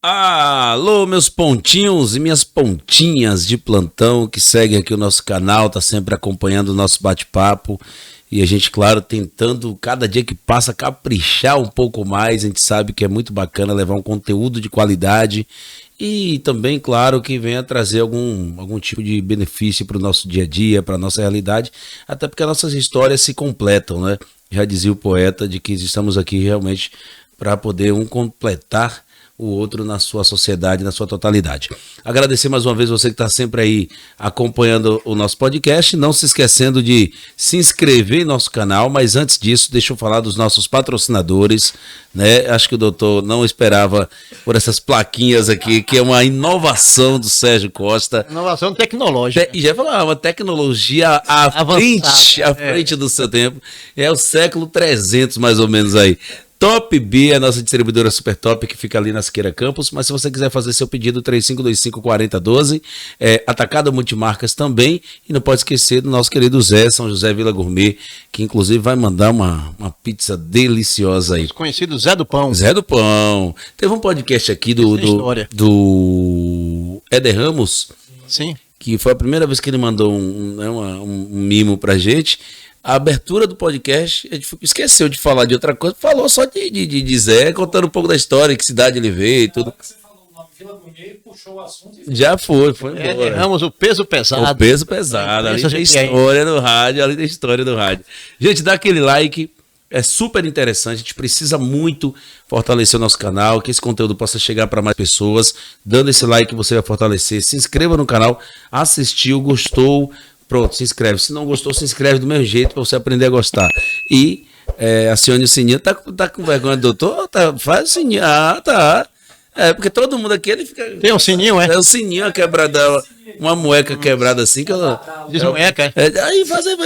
Alô, meus pontinhos e minhas pontinhas de plantão que seguem aqui o nosso canal, tá sempre acompanhando o nosso bate-papo e a gente, claro, tentando cada dia que passa caprichar um pouco mais. A gente sabe que é muito bacana levar um conteúdo de qualidade e também, claro, que venha trazer algum tipo de benefício para o nosso dia a dia, para a nossa realidade, até porque as nossas histórias se completam, né? Já dizia o poeta de que estamos aqui realmente para poder um completar o outro na sua sociedade, na sua totalidade. Agradecer mais uma vez você que está sempre aí acompanhando o nosso podcast, não se esquecendo de se inscrever em nosso canal, mas antes disso, deixa eu falar dos nossos patrocinadores, né? Acho que o doutor não esperava por essas plaquinhas aqui, que é uma inovação do Sérgio Costa. Inovação tecnológica. E já ia falar, uma tecnologia à frente do seu tempo. É o século 300, mais ou menos aí. Top B, a nossa distribuidora Super Top, que fica ali na Siqueira Campos, mas se você quiser fazer seu pedido, 3525-4012, Atacado Multimarcas também, e não pode esquecer do nosso querido Zé, São José Vila Gourmet, que inclusive vai mandar uma pizza deliciosa aí. Conhecido Zé do Pão. Zé do Pão. Teve um podcast aqui do Éder Ramos, sim, que foi a primeira vez que ele mandou um mimo pra gente. A abertura do podcast, a gente esqueceu de falar de outra coisa, falou só de Zé, contando um pouco da história, que cidade ele veio e tudo. Você falou o nome Vila Gourmet, puxou o assunto e Já foi embora. Erramos o peso pesado. O peso pesado, ali tem história do rádio, ali tem história do rádio. Gente, dá aquele like, é super interessante, a gente precisa muito fortalecer o nosso canal, que esse conteúdo possa chegar para mais pessoas. Dando esse like você vai fortalecer, se inscreva no canal, assistiu, gostou, pronto, se inscreve. Se não gostou, se inscreve do mesmo jeito para você aprender a gostar. E acione o sininho. Tá com vergonha, doutor? Faz o sininho. Ah, tá. Porque todo mundo aqui, ele fica... Tem um sininho, é? É o sininho quebrada, uma mueca quebrada assim. Que eu, diz mueca, aí faz aí.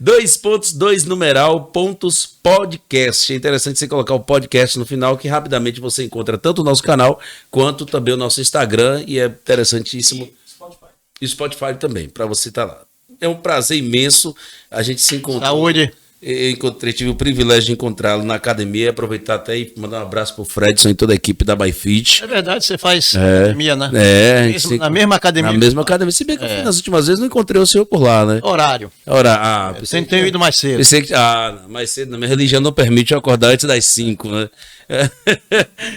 2.2 numeral pontos podcast. É interessante você colocar o podcast no final, que rapidamente você encontra tanto o nosso canal quanto também o nosso Instagram, e é interessantíssimo. E Spotify também, para você estar lá. É um prazer imenso a gente se encontrar. Saúde. Tive o privilégio de encontrá-lo na academia, aproveitar até e mandar um abraço pro Fredson e toda a equipe da ByFit. É verdade, você faz academia, né? Na mesma academia. Na mesma academia. Se bem que nas últimas vezes não encontrei o senhor por lá, né? Horário. Tenho ido mais cedo. Pensei que, mais cedo, na minha religião não permite eu acordar antes das 5, né?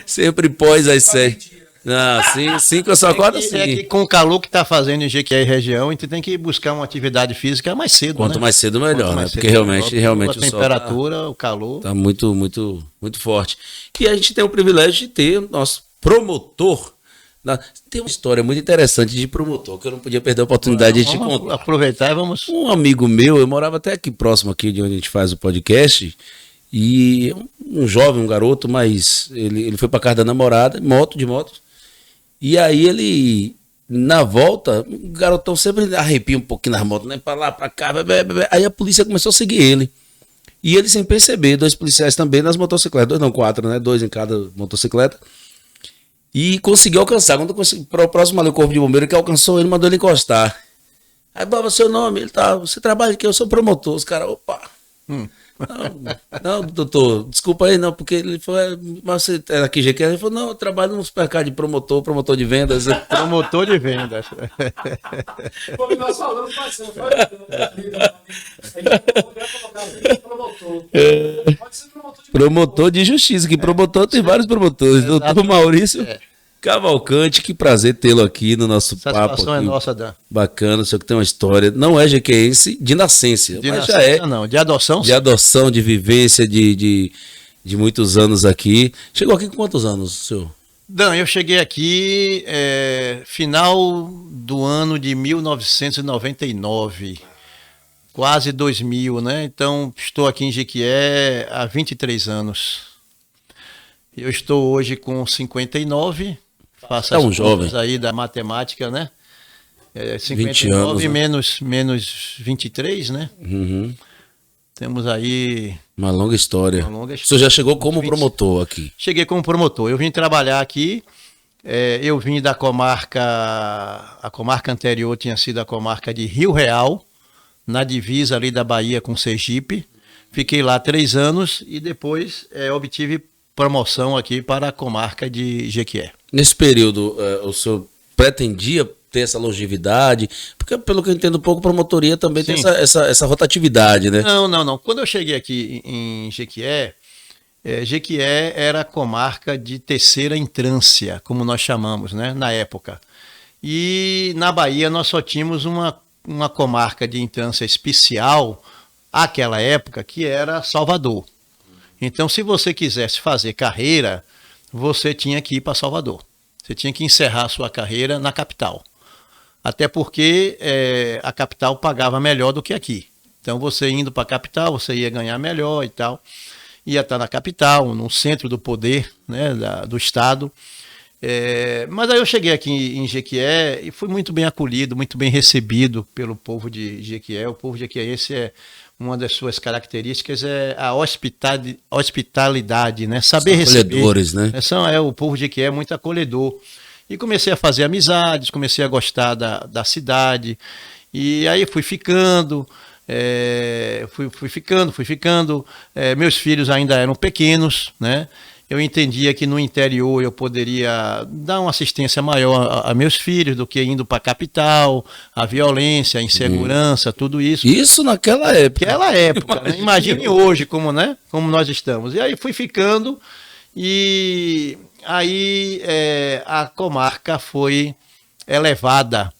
Sempre pós as 7. Não, 5 eu só acordo assim. É que com o calor que está fazendo em Jequié e região, a gente tem que buscar uma atividade física mais cedo. Quanto mais cedo, melhor, né? Porque realmente a temperatura, o calor. Tá muito, muito, muito forte. E a gente tem o privilégio de ter o nosso promotor. Tem uma história muito interessante de promotor, que eu não podia perder a oportunidade de te contar. Aproveitar e vamos. Um amigo meu, eu morava até aqui próximo aqui de onde a gente faz o podcast. E um jovem, um garoto, mas ele foi para casa da namorada, de moto. E aí ele, na volta, o garotão sempre arrepia um pouquinho nas motos, né? Pra lá, pra cá, aí a polícia começou a seguir ele. E ele sem perceber, 2 policiais também nas motocicletas, 2 não, 4, né? 2 em cada motocicleta. E conseguiu alcançar. Quando conseguiu, próximo ali o corpo de bombeiro que alcançou ele, mandou ele encostar. Aí, Baba, seu nome? Ele tá, você trabalha aqui, eu sou promotor. Os caras, opa. Não, doutor, desculpa aí, não, porque ele falou, mas você é aqui, GQ? Ele falou, não, eu trabalho no supermercado de promotor de vendas. Promotor de vendas. Como nós falamos, pode ser promotor de justiça, que promotor tem vários promotores. Doutor Maurício Cavalcante, que prazer tê-lo aqui no nosso papo. A satisfação é nossa, Dan. Bacana, o senhor que tem uma história, não é jequiense de nascença, mas já é. Não, de adoção. De adoção, de vivência, de muitos anos aqui. Chegou aqui com quantos anos, senhor? Dan, eu cheguei aqui final do ano de 1999, quase 2000, né? Então, estou aqui em Jequié há 23 anos. Eu estou hoje com 59, faço as contas aí da matemática, né? 59 anos, menos 23, né? Uhum. Temos aí... Uma longa história. O senhor já chegou como promotor aqui? Cheguei como promotor. Eu vim trabalhar aqui, eu vim da comarca... A comarca anterior tinha sido a comarca de Rio Real, na divisa ali da Bahia com Sergipe. Fiquei lá 3 anos e depois obtive promoção aqui para a comarca de Jequié. Nesse período, o senhor pretendia ter essa longevidade? Porque, pelo que eu entendo um pouco, promotoria também tem essa rotatividade, né? Não. Quando eu cheguei aqui em Jequié, Jequié era a comarca de terceira entrância, como nós chamamos, né, na época. E na Bahia nós só tínhamos uma comarca de entrância especial, àquela época, que era Salvador. Então, se você quisesse fazer carreira, você tinha que ir para Salvador. Você tinha que encerrar a sua carreira na capital. Até porque a capital pagava melhor do que aqui. Então, você indo para a capital, você ia ganhar melhor e tal. Ia estar na capital, no centro do poder, né, do Estado. Mas aí eu cheguei aqui em Jequié e fui muito bem acolhido, muito bem recebido pelo povo de Jequié. O povo jequiéense uma das suas características é a hospitalidade, né? Saber receber. Acolhedores, né? O povo de Jequié é muito acolhedor. E comecei a fazer amizades, comecei a gostar da cidade. E aí fui ficando. Fui ficando. Meus filhos ainda eram pequenos, né? Eu entendia que no interior eu poderia dar uma assistência maior a meus filhos do que indo para a capital, a violência, a insegurança, tudo isso. Isso naquela época. Naquela época, né? Imagine hoje como nós estamos. E aí fui ficando e aí a comarca foi elevada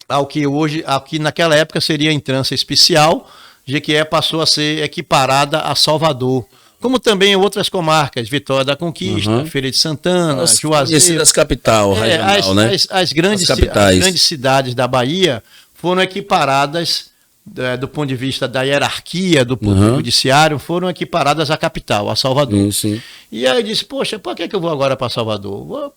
ao que naquela época seria entrância especial. Jequié passou a ser equiparada a Salvador. Como também outras comarcas, Vitória da Conquista, Feira de Santana, Juazeiro. Das capital, regional, né? As grandes cidades da Bahia foram equiparadas, do ponto de vista da hierarquia do Poder Judiciário, foram equiparadas à capital, a Salvador. Sim. E aí eu disse, poxa, por que eu vou agora para Salvador?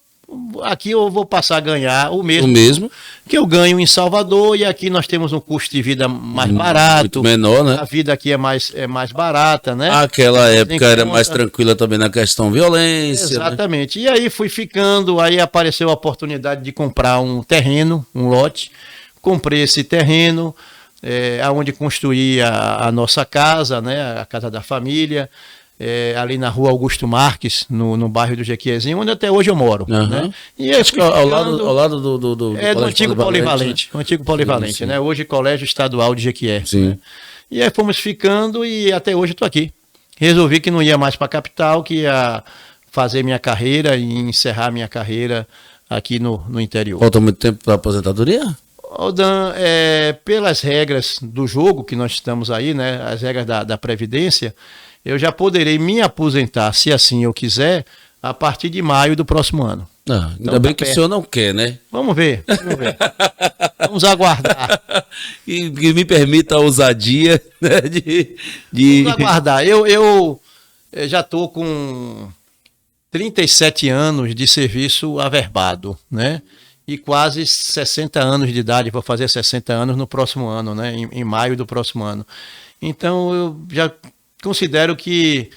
Aqui eu vou passar a ganhar o mesmo que eu ganho em Salvador, e aqui nós temos um custo de vida mais barato, muito menor, né? A vida aqui é mais barata, né? Aquela época era mais tranquila também na questão violência. Exatamente. Né? E aí fui ficando, aí apareceu a oportunidade de comprar um terreno, um lote. Comprei esse terreno, onde construí a nossa casa, né? A casa da família. Ali na rua Augusto Marques, no bairro do Jequiézinho, onde até hoje eu moro. Né? E acho que ao lado do antigo Polivalente. O antigo Polivalente, sim. Né? Hoje Colégio Estadual de Jequié. Sim. Né? E aí fomos ficando e até hoje estou aqui. Resolvi que não ia mais para a capital, que ia fazer minha carreira e encerrar minha carreira aqui no interior. Falta muito tempo para a aposentadoria? Dan, pelas regras do jogo que nós estamos aí, né? As regras da Previdência, eu já poderei me aposentar, se assim eu quiser, a partir de maio do próximo ano. Ainda bem que o senhor não quer, né? Vamos ver. Vamos aguardar. E que me permita a ousadia, né, Vamos aguardar. Eu já estou com 37 anos de serviço averbado, né? E quase 60 anos de idade, vou fazer 60 anos no próximo ano, né? Em maio do próximo ano. Então eu já considero que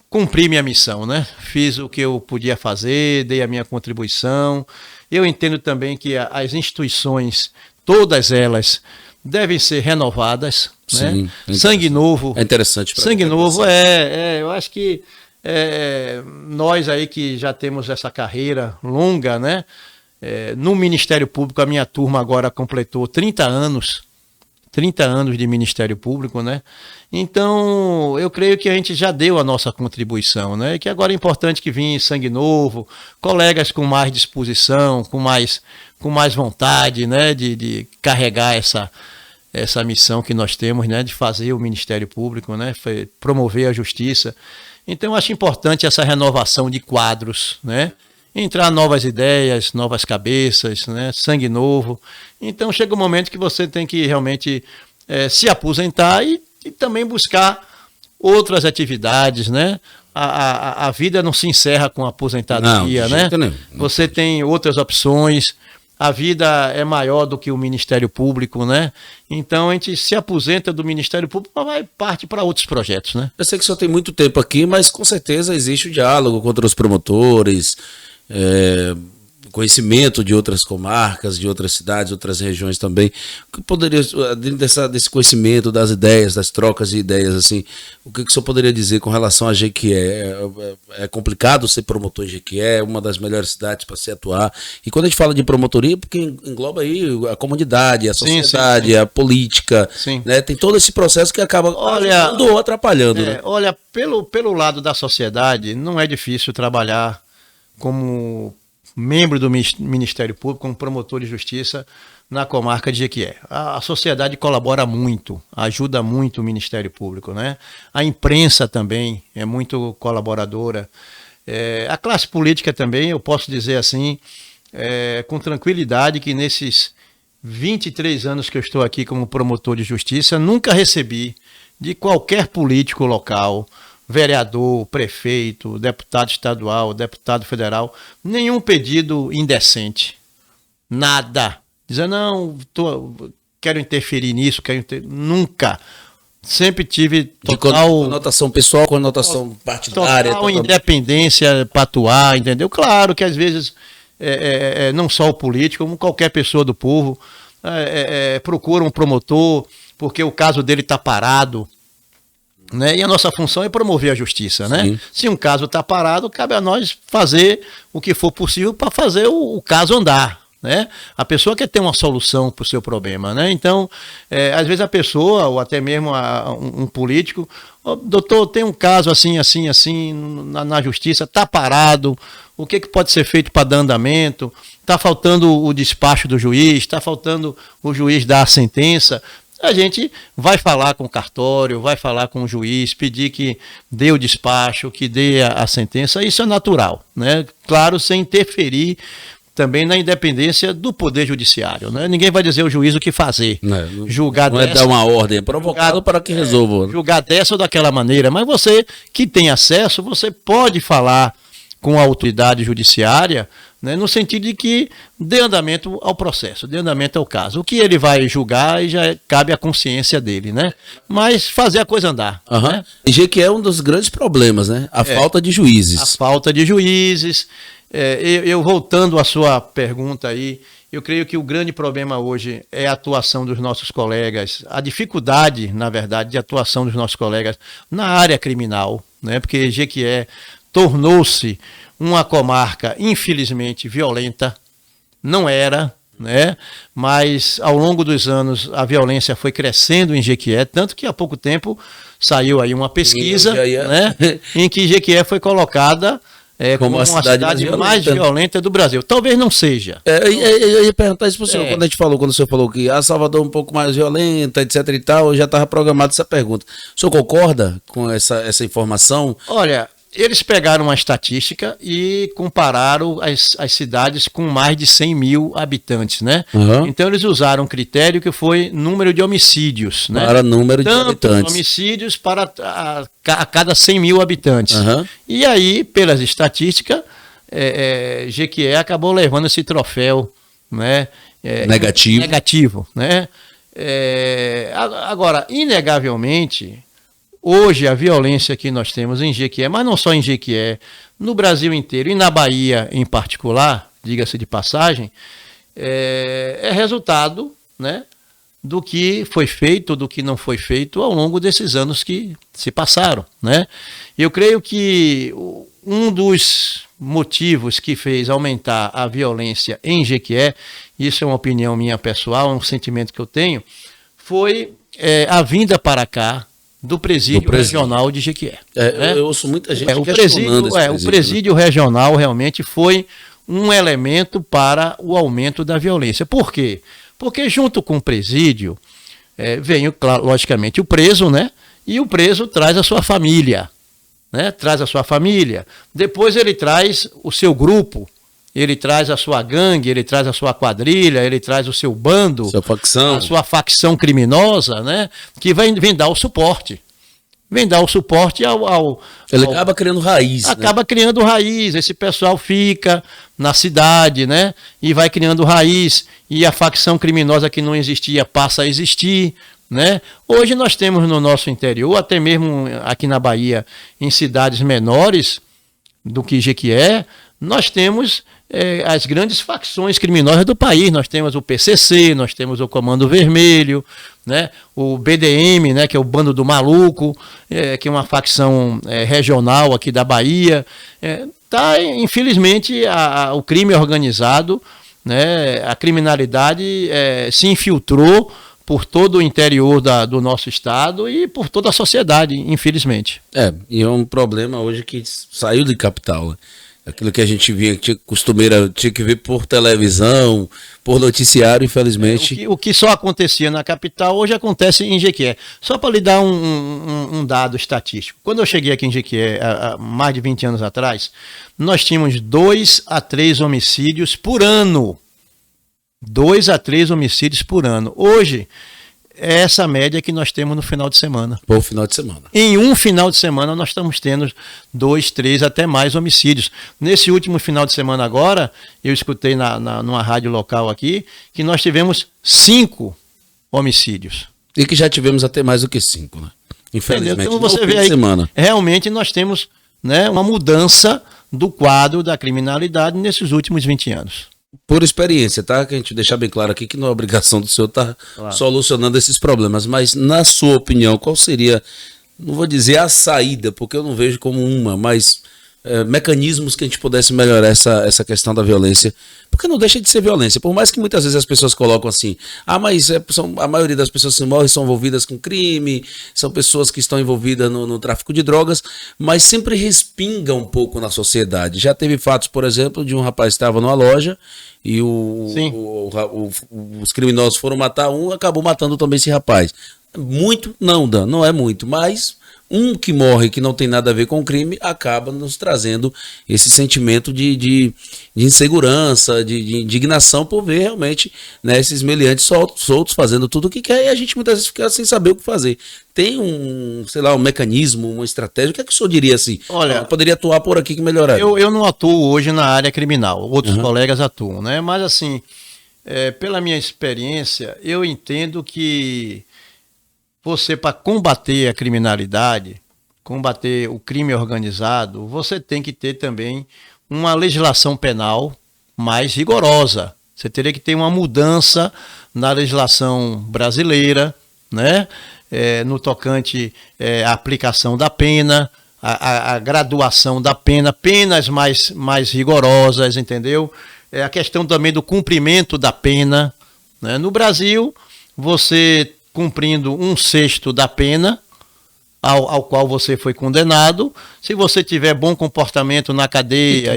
cumpri minha missão, né? Fiz o que eu podia fazer, dei a minha contribuição. Eu entendo também que as instituições, todas elas, devem ser renovadas. Sim, né? Sangue novo. É interessante. Sangue novo, eu acho que nós aí que já temos essa carreira longa, né? No Ministério Público, a minha turma agora completou 30 anos de Ministério Público, né? Então, eu creio que a gente já deu a nossa contribuição, né? E que agora é importante que venha sangue novo, colegas com mais disposição, com mais vontade, né? De carregar essa missão que nós temos, né? De fazer o Ministério Público, né? Promover a justiça. Então, eu acho importante essa renovação de quadros, né? Entrar novas ideias, novas cabeças, né? Sangue novo. Então chega um momento que você tem que realmente se aposentar e também buscar outras atividades, né? A vida não se encerra com a aposentadoria, não, né? Não. Você tem outras opções. A vida é maior do que o Ministério Público, né? Então a gente se aposenta do Ministério Público, mas vai parte para outros projetos, né? Eu sei que o senhor tem muito tempo aqui, mas com certeza existe o diálogo contra os promotores. conhecimento de outras comarcas, de outras cidades, outras regiões também. O que poderia, dentro desse conhecimento, das ideias, das trocas de ideias, assim, o que o senhor poderia dizer com relação a Jequié? É complicado ser promotor em Jequié, é uma das melhores cidades para se atuar. E quando a gente fala de promotoria, porque engloba aí a comunidade, a sociedade, a política, né? Tem todo esse processo que acaba ajudando ou atrapalhando. Né? Olha, pelo lado da sociedade, não é difícil trabalhar como membro do Ministério Público, como promotor de justiça na comarca de Jequié. A sociedade colabora muito, ajuda muito o Ministério Público, né? A imprensa também é muito colaboradora. A classe política também, eu posso dizer assim, com tranquilidade, que nesses 23 anos que eu estou aqui como promotor de justiça, nunca recebi de qualquer político local, vereador, prefeito, deputado estadual, deputado federal, nenhum pedido indecente. Nada. Dizendo, não, quero interferir nisso, nunca. Sempre tive total... conotação pessoal, conotação partidária. Total independência para atuar, entendeu? Claro que às vezes, não só o político, como qualquer pessoa do povo, procura um promotor, porque o caso dele está parado. Né? E a nossa função é promover a justiça, né? Se um caso está parado, cabe a nós fazer o que for possível para fazer o caso andar, né? A pessoa quer ter uma solução para o seu problema, né? Então, às vezes a pessoa, ou até mesmo um político, doutor, tem um caso assim, assim, assim, na justiça, está parado, o que pode ser feito para dar andamento? Está faltando o despacho do juiz, está faltando o juiz dar a sentença. A gente vai falar com o cartório, vai falar com o juiz, pedir que dê o despacho, que dê a sentença, isso é natural, né? Claro, sem interferir também na independência do Poder Judiciário, né? Ninguém vai dizer ao juiz o que fazer. Julgar não é dar uma ordem, é provocado para que resolva. Julgar dessa ou daquela maneira, mas você que tem acesso, você pode falar com a autoridade judiciária, né, no sentido de que dê andamento ao processo, dê andamento ao caso. O que ele vai julgar já cabe à consciência dele, né? Mas fazer a coisa andar. Né? E Jequié é um dos grandes problemas, né? A falta de juízes. A falta de juízes. Eu voltando à sua pergunta aí, eu creio que o grande problema hoje é a atuação dos nossos colegas, a dificuldade, na verdade, de atuação dos nossos colegas na área criminal, né? Porque Jequié tornou-se uma comarca, infelizmente, violenta, não era, né? Mas ao longo dos anos a violência foi crescendo em Jequié, tanto que há pouco tempo saiu aí uma pesquisa, né, em que Jequié foi colocada como uma cidade mais violenta do Brasil. Talvez não seja. Eu ia perguntar isso para o senhor, quando o senhor falou que a Salvador é um pouco mais violenta, etc e tal, já estava programada essa pergunta. O senhor concorda com essa informação? Olha, eles pegaram uma estatística e compararam as cidades com mais de 100 mil habitantes, né? Então eles usaram um critério que foi número de homicídios, né? Para número de habitantes. Homicídios para a cada 100 mil habitantes. E aí, pelas estatísticas, Jequié acabou levando esse troféu, né? Negativo, né? Agora, inegavelmente, hoje a violência que nós temos em Jequié, mas não só em Jequié, no Brasil inteiro e na Bahia em particular, diga-se de passagem, é resultado, né, do que foi feito, do que não foi feito ao longo desses anos que se passaram, né? Eu creio que um dos motivos que fez aumentar a violência em Jequié, isso é uma opinião minha pessoal, é um sentimento que eu tenho, foi a vinda para cá do presídio regional de Jequié. Eu ouço muita gente questionando esse presídio. O presídio regional realmente foi um elemento para o aumento da violência. Por quê? Porque junto com o presídio vem, logicamente, o preso, né? E o preso traz a sua família, né? Traz a sua família. Depois ele traz o seu grupo, ele traz a sua gangue, ele traz a sua quadrilha, ele traz o seu bando, a sua facção criminosa, né? Que vem dar o suporte. Vem dar o suporte Ele acaba criando raiz. Acaba criando raiz. Esse pessoal fica na cidade, né? E vai criando raiz. E a facção criminosa que não existia passa a existir, né? Hoje nós temos no nosso interior, até mesmo aqui na Bahia, em cidades menores do que Jequié, nós temos as grandes facções criminosas do país. Nós temos o PCC, nós temos o Comando Vermelho, né, o BDM, né, que é o Bando do Maluco, que é uma facção regional aqui da Bahia. Infelizmente, o crime organizado, né, a criminalidade se infiltrou por todo o interior do nosso estado e por toda a sociedade, infelizmente. E é um problema hoje que saiu de capital, né? Aquilo que a gente via, que tinha que ver por televisão, por noticiário, infelizmente. O que só acontecia na capital, hoje acontece em Jequié. Só para lhe dar um dado estatístico. Quando eu cheguei aqui em Jequié, há mais de 20 anos atrás, nós tínhamos 2 a 3 homicídios por ano. 2 a 3 homicídios por ano. Hoje, é essa média que nós temos no final de semana. Por final de semana. Em um final de semana, nós estamos tendo 2, 3, até mais homicídios. Nesse último final de semana agora, eu escutei numa rádio local aqui, que nós tivemos 5 homicídios. E que já tivemos até mais do que 5, né? Infelizmente. Então você vê aí, realmente nós temos, né, uma mudança do quadro da criminalidade nesses últimos 20 anos. Por experiência, tá? Que a gente deixar bem claro aqui que não é obrigação do senhor estar solucionando esses problemas, mas na sua opinião, qual seria, não vou dizer a saída, porque eu não vejo como uma, mas mecanismos que a gente pudesse melhorar essa questão da violência, porque não deixa de ser violência, por mais que muitas vezes as pessoas colocam assim, mas a maioria das pessoas que morrem são envolvidas com crime, são pessoas que estão envolvidas no tráfico de drogas, mas sempre respinga um pouco na sociedade. Já teve fatos, por exemplo, de um rapaz que estava numa loja e os criminosos foram matar um, acabou matando também esse rapaz. Muito não, Dan, não é muito, mas um que morre que não tem nada a ver com o crime acaba nos trazendo esse sentimento de insegurança, de indignação por ver realmente, né, esses meliantes soltos fazendo tudo o que quer e a gente muitas vezes fica sem saber o que fazer. Tem um mecanismo, uma estratégia, o que é que o senhor diria assim? Olha, poderia atuar por aqui que melhoraria? Eu não atuo hoje na área criminal, outros colegas atuam, né? Mas assim, pela minha experiência, eu entendo que você, para combater a criminalidade, combater o crime organizado, você tem que ter também uma legislação penal mais rigorosa. Você teria que ter uma mudança na legislação brasileira, né? No tocante à aplicação da pena, a graduação da pena, penas mais rigorosas, entendeu? A questão também do cumprimento da pena, né? No Brasil, você cumprindo 1/6 da pena ao qual você foi condenado, se você tiver bom comportamento na cadeia,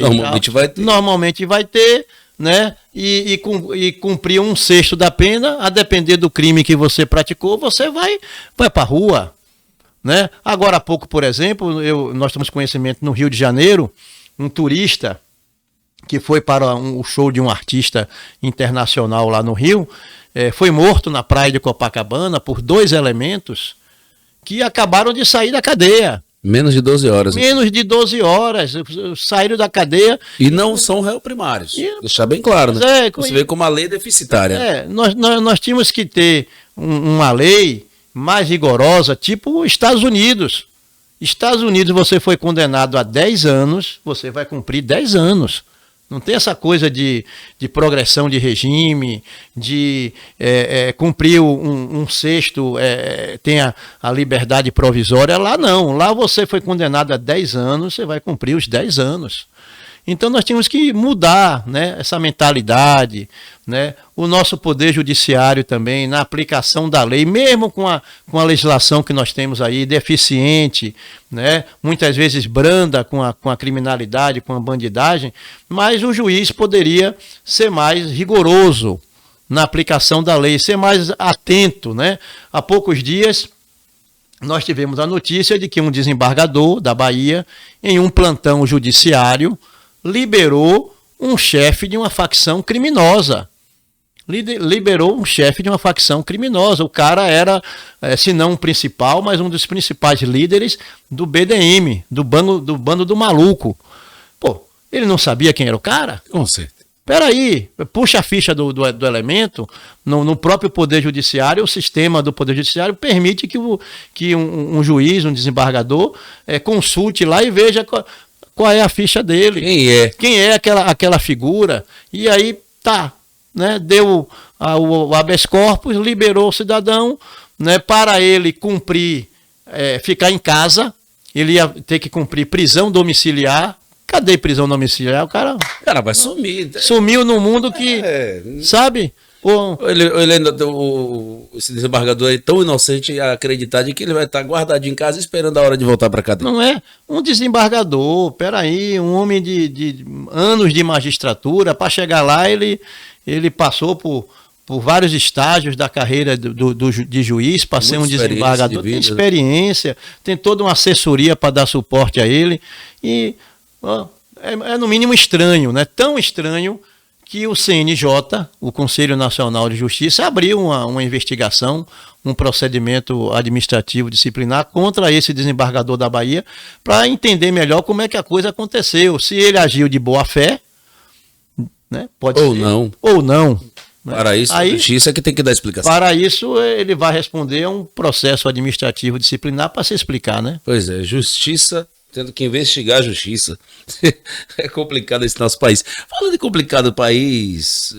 normalmente vai ter, né? E cumprir 1/6 da pena, a depender do crime que você praticou, você vai para a rua, né? Agora há pouco, por exemplo, nós temos conhecimento no Rio de Janeiro, um turista que foi para o show de um artista internacional lá no Rio, foi morto na praia de Copacabana por 2 elementos que acabaram de sair da cadeia. Menos de 12 horas. Menos de 12 horas. Saíram da cadeia. E não são réu primários. Deixar bem claro, né? Você vê como a lei é deficitária. Nós tínhamos que ter uma lei mais rigorosa, tipo Estados Unidos. Estados Unidos, você foi condenado a 10 anos, você vai cumprir 10 anos. Não tem essa coisa de progressão de regime, de cumprir 1/6, tem a liberdade provisória. Lá não, lá você foi condenado a 10 anos, você vai cumprir os 10 anos. Então nós tínhamos que mudar, né, essa mentalidade, né? O nosso poder judiciário também, na aplicação da lei, mesmo com a legislação que nós temos aí, deficiente, né? Muitas vezes branda com a criminalidade, com a bandidagem, mas o juiz poderia ser mais rigoroso na aplicação da lei, ser mais atento, né? Há poucos dias nós tivemos a notícia de que um desembargador da Bahia, em um plantão judiciário, liberou um chefe de uma facção criminosa. Liberou um chefe de uma facção criminosa. O cara era, se não o principal, mas um dos principais líderes do BDM, do bando do maluco. Pô, ele não sabia quem era o cara? Com certeza. Peraí, puxa a ficha do elemento, no próprio Poder Judiciário, o sistema do Poder Judiciário permite que um juiz, um desembargador, consulte lá e veja qual é a ficha dele. Quem é aquela figura. E aí tá, né? Deu o habeas corpus, liberou o cidadão, né? Para ele cumprir, ficar em casa, ele ia ter que cumprir prisão domiciliar. Cadê prisão domiciliar? O cara vai sumir. Sumiu no mundo que, sabe? Esse desembargador é tão inocente a acreditar de que ele vai estar guardado em casa esperando a hora de voltar para cadeia. Não é? Um desembargador, peraí, um homem de anos de magistratura, para chegar lá ele passou por vários estágios da carreira de juiz, para ser um desembargador, tem experiência, tem toda uma assessoria para dar suporte a ele, e é no mínimo estranho, né? Tão estranho que o CNJ, o Conselho Nacional de Justiça, abriu uma investigação, um procedimento administrativo disciplinar contra esse desembargador da Bahia, para entender melhor como é que a coisa aconteceu, se ele agiu de boa fé, né? Pode ser, ou não. Né? Para isso, a justiça é que tem que dar explicação. Para isso, ele vai responder a um processo administrativo disciplinar para se explicar, né? Pois é, justiça tendo que investigar a justiça. É complicado esse nosso país. Falando de complicado país,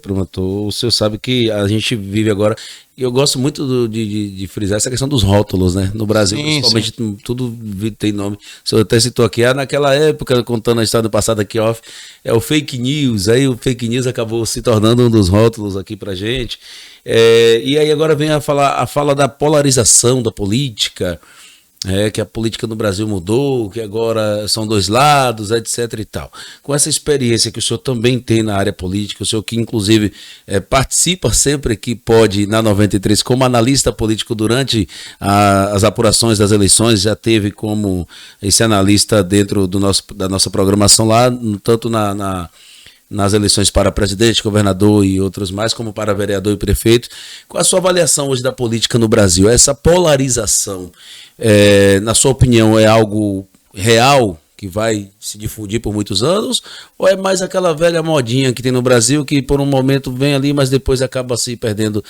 promotor, o senhor sabe que a gente vive agora, e eu gosto muito de frisar essa questão dos rótulos, né? No Brasil, principalmente, tudo tem nome. O senhor até citou aqui, naquela época, contando a história do passado aqui off, é o fake news, aí o fake news acabou se tornando um dos rótulos aqui pra gente. E aí agora vem a fala da polarização da política, que a política no Brasil mudou, que agora são dois lados, etc e tal. Com essa experiência que o senhor também tem na área política, o senhor que inclusive participa sempre que pode na 93 como analista político durante as apurações das eleições, já teve como esse analista dentro da nossa programação lá, tanto nas eleições para presidente, governador e outros mais, como para vereador e prefeito. Qual a sua avaliação hoje da política no Brasil? Essa polarização, na sua opinião, é algo real que vai se difundir por muitos anos? Ou é mais aquela velha modinha que tem no Brasil que por um momento vem ali, mas depois acaba se perdendo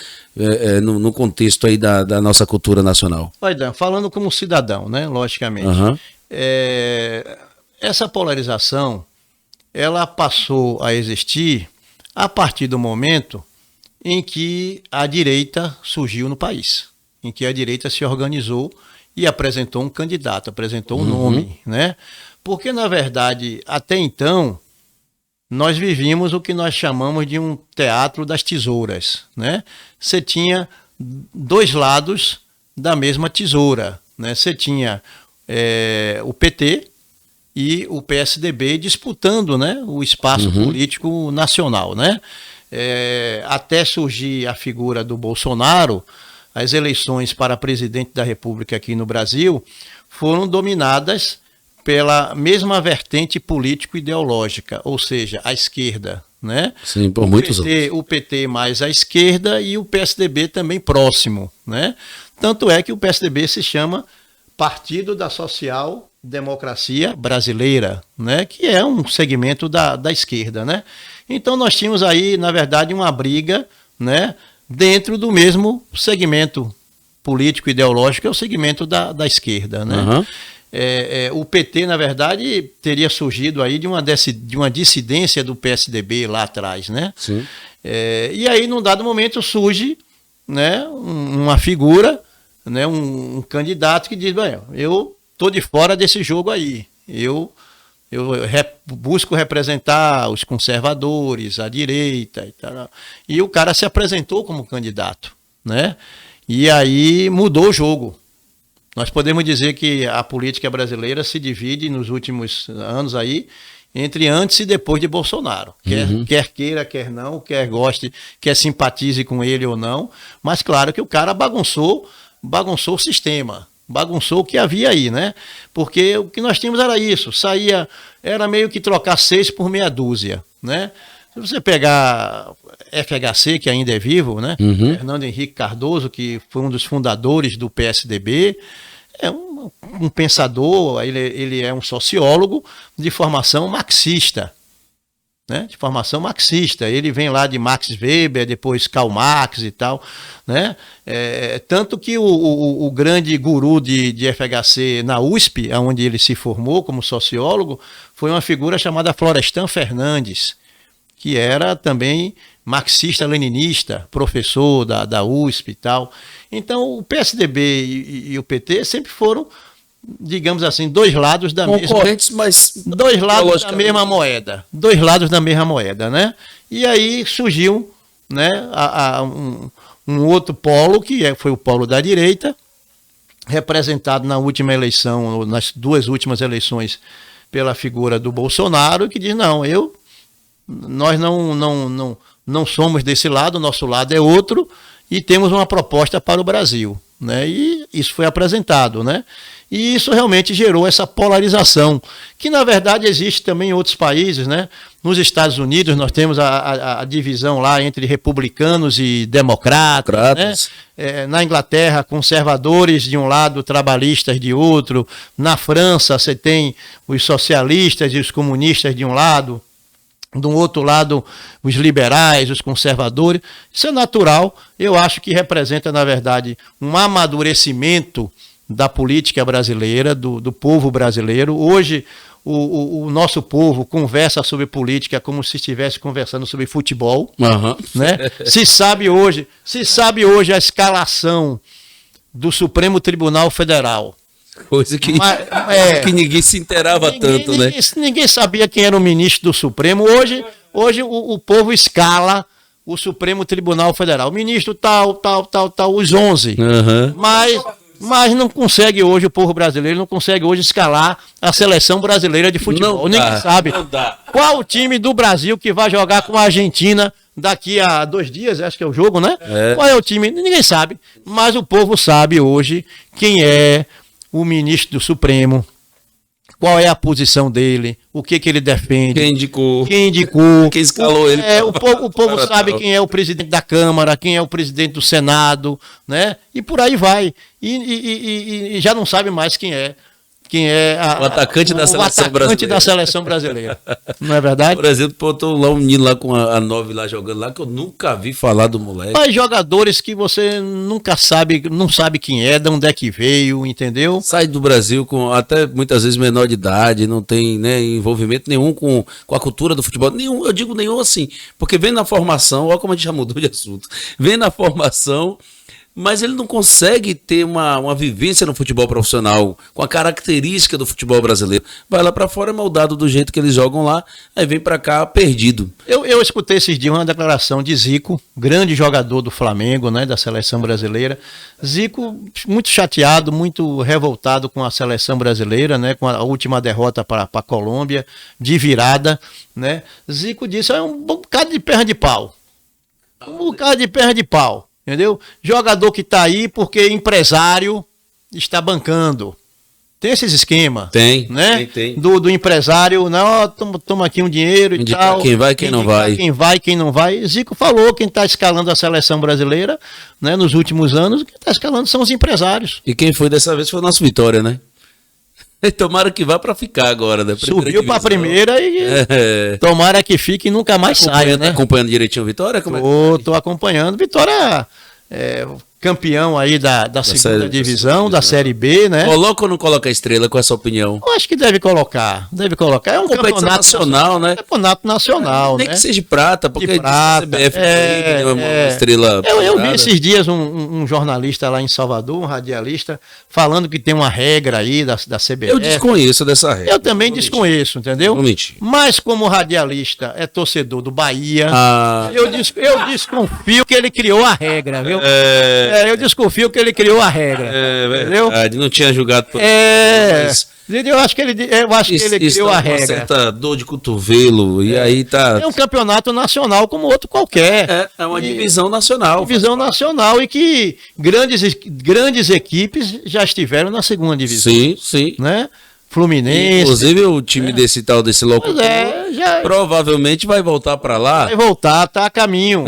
no contexto aí da nossa cultura nacional? Dan, falando como cidadão, né? Logicamente. Essa polarização, ela passou a existir a partir do momento em que a direita surgiu no país, em que a direita se organizou e apresentou um candidato, apresentou um nome, né? Porque, na verdade, até então, nós vivíamos o que nós chamamos de um teatro das tesouras, né? Você tinha dois lados da mesma tesoura, né? Você tinha o PT e o PSDB disputando, né, o espaço político nacional, né? Até surgir a figura do Bolsonaro, as eleições para presidente da República aqui no Brasil foram dominadas pela mesma vertente político-ideológica, ou seja, a esquerda, né? Sim, por muitos anos. O PT mais à esquerda e o PSDB também próximo, né? Tanto é que o PSDB se chama Partido da Social Democracia Brasileira, né, que é um segmento da esquerda, né? Então nós tínhamos aí, na verdade, uma briga, né, dentro do mesmo segmento político ideológico, que é o segmento da esquerda, né? O PT, na verdade, teria surgido aí de uma dissidência do PSDB lá atrás, né? Sim. E aí, num dado momento, surge, né, uma figura, né, um candidato que diz, bem, eu estou de fora desse jogo aí, eu busco representar os conservadores, a direita e tal. E o cara se apresentou como candidato, né? E aí mudou o jogo. Nós podemos dizer que a política brasileira se divide nos últimos anos aí entre antes e depois de Bolsonaro. Quer queira, quer não, quer goste, quer simpatize com ele ou não, mas claro que o cara bagunçou o sistema, bagunçou o que havia aí, né? Porque o que nós tínhamos era isso, era meio que trocar 6 por meia dúzia, né? Se você pegar FHC, que ainda é vivo, né? Fernando Henrique Cardoso, que foi um dos fundadores do PSDB, é um pensador, ele é um sociólogo de formação marxista, né, de formação marxista. Ele vem lá de Max Weber, depois Karl Marx e tal, né? Tanto que o grande guru de FHC na USP, onde ele se formou como sociólogo, foi uma figura chamada Florestan Fernandes, que era também marxista-leninista, professor da USP e tal. Então, o PSDB e o PT sempre foram, digamos assim, dois lados da concorrentes, mas dois lados da mesma moeda. Dois lados da mesma moeda, né? E aí surgiu, né, um outro polo, que foi o polo da direita, representado na última eleição, nas duas últimas eleições, pela figura do Bolsonaro, que diz, nós não somos desse lado, nosso lado é outro, e temos uma proposta para o Brasil, né? E isso foi apresentado, né? E isso realmente gerou essa polarização, que na verdade existe também em outros países, né? Nos Estados Unidos nós temos a divisão lá entre republicanos e democratas, né? Na Inglaterra, conservadores de um lado, trabalhistas de outro. Na França você tem os socialistas e os comunistas de um lado. Do outro lado, os liberais, os conservadores. Isso é natural, eu acho que representa, na verdade, um amadurecimento da política brasileira, do povo brasileiro. Hoje, o nosso povo conversa sobre política como se estivesse conversando sobre futebol. Né? Se sabe hoje a escalação do Supremo Tribunal Federal. Coisa que ninguém se inteirava tanto, né? Ninguém sabia quem era o ministro do Supremo. Hoje o povo escala o Supremo Tribunal Federal. O ministro tal, os 11. Mas não consegue hoje, o povo brasileiro não consegue hoje escalar a seleção brasileira de futebol. Ninguém sabe qual o time do Brasil que vai jogar com a Argentina daqui a 2 dias, acho que é o jogo, né? Qual é o time? Ninguém sabe. Mas o povo sabe hoje quem é o ministro do Supremo, qual é a posição dele, o que ele defende. Quem indicou. Quem escalou ele. O povo sabe quem é o presidente da Câmara, quem é o presidente do Senado, né? E por aí vai. E já não sabe mais quem é o atacante da seleção brasileira. Não é verdade? Por exemplo, botou lá um menino lá com a 9 lá jogando lá, que eu nunca vi falar do moleque. Mas jogadores que você nunca sabe, não sabe quem é, de onde é que veio, entendeu? Sai do Brasil com até muitas vezes menor de idade, não tem, né, envolvimento nenhum com a cultura do futebol. Nenhum, eu digo nenhum assim, porque vem na formação, olha como a gente já mudou de assunto, vem na formação, mas ele não consegue ter uma vivência no futebol profissional com a característica do futebol brasileiro. Vai lá pra fora, é moldado do jeito que eles jogam lá, aí vem pra cá perdido. Eu escutei esses dias uma declaração de Zico, grande jogador do Flamengo, né, da seleção brasileira. Zico muito chateado, muito revoltado com a seleção brasileira, né, com a última derrota para a Colômbia, de virada, né. Zico disse, é um bocado de perna de pau. Um bocado de perna de pau. Entendeu? Jogador que está aí porque empresário está bancando. Tem esses esquemas. Tem, né? Tem. Do empresário, não, toma aqui um dinheiro e tal. Quem vai, quem não vai. Quem vai, quem não vai. Zico falou, quem está escalando a seleção brasileira, né, nos últimos anos, quem está escalando são os empresários. E quem foi dessa vez foi o nosso Vitória, né? Tomara que vá para ficar agora, né? Subiu para a primeira e tomara que fique e nunca mais saia, né? Tá acompanhando direitinho o Vitória? Tô acompanhando. Vitória campeão aí da segunda divisão, da Série B, né? Coloca ou não coloca a estrela, com essa opinião? Eu acho que deve colocar. É um campeonato nacional, né? Campeonato nacional, nem né? que seja de prata, porque de prata, a CBF uma estrela. Eu vi esses dias um jornalista lá em Salvador, um radialista, falando que tem uma regra aí da CBF. Eu desconheço dessa regra. Eu também desconheço, entendeu? Mas como radialista é torcedor do Bahia, eu desconfio que ele criou a regra, viu? Eu desconfio que ele criou a regra. Verdade, não tinha julgado por eu acho que ele criou a regra. Certa dor de cotovelo, e aí tá. É um campeonato nacional como outro qualquer. É uma divisão nacional. Divisão nacional e que grandes equipes já estiveram na segunda divisão. Sim. Né? Fluminense. Inclusive o time desse locutor provavelmente vai voltar para lá. Vai voltar, tá a caminho.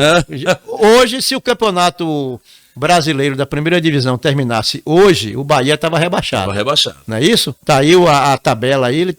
Hoje, se o campeonato brasileiro da primeira divisão terminasse hoje, o Bahia estava rebaixado. Estava rebaixado. Não é isso? Tá aí a tabela aí, ele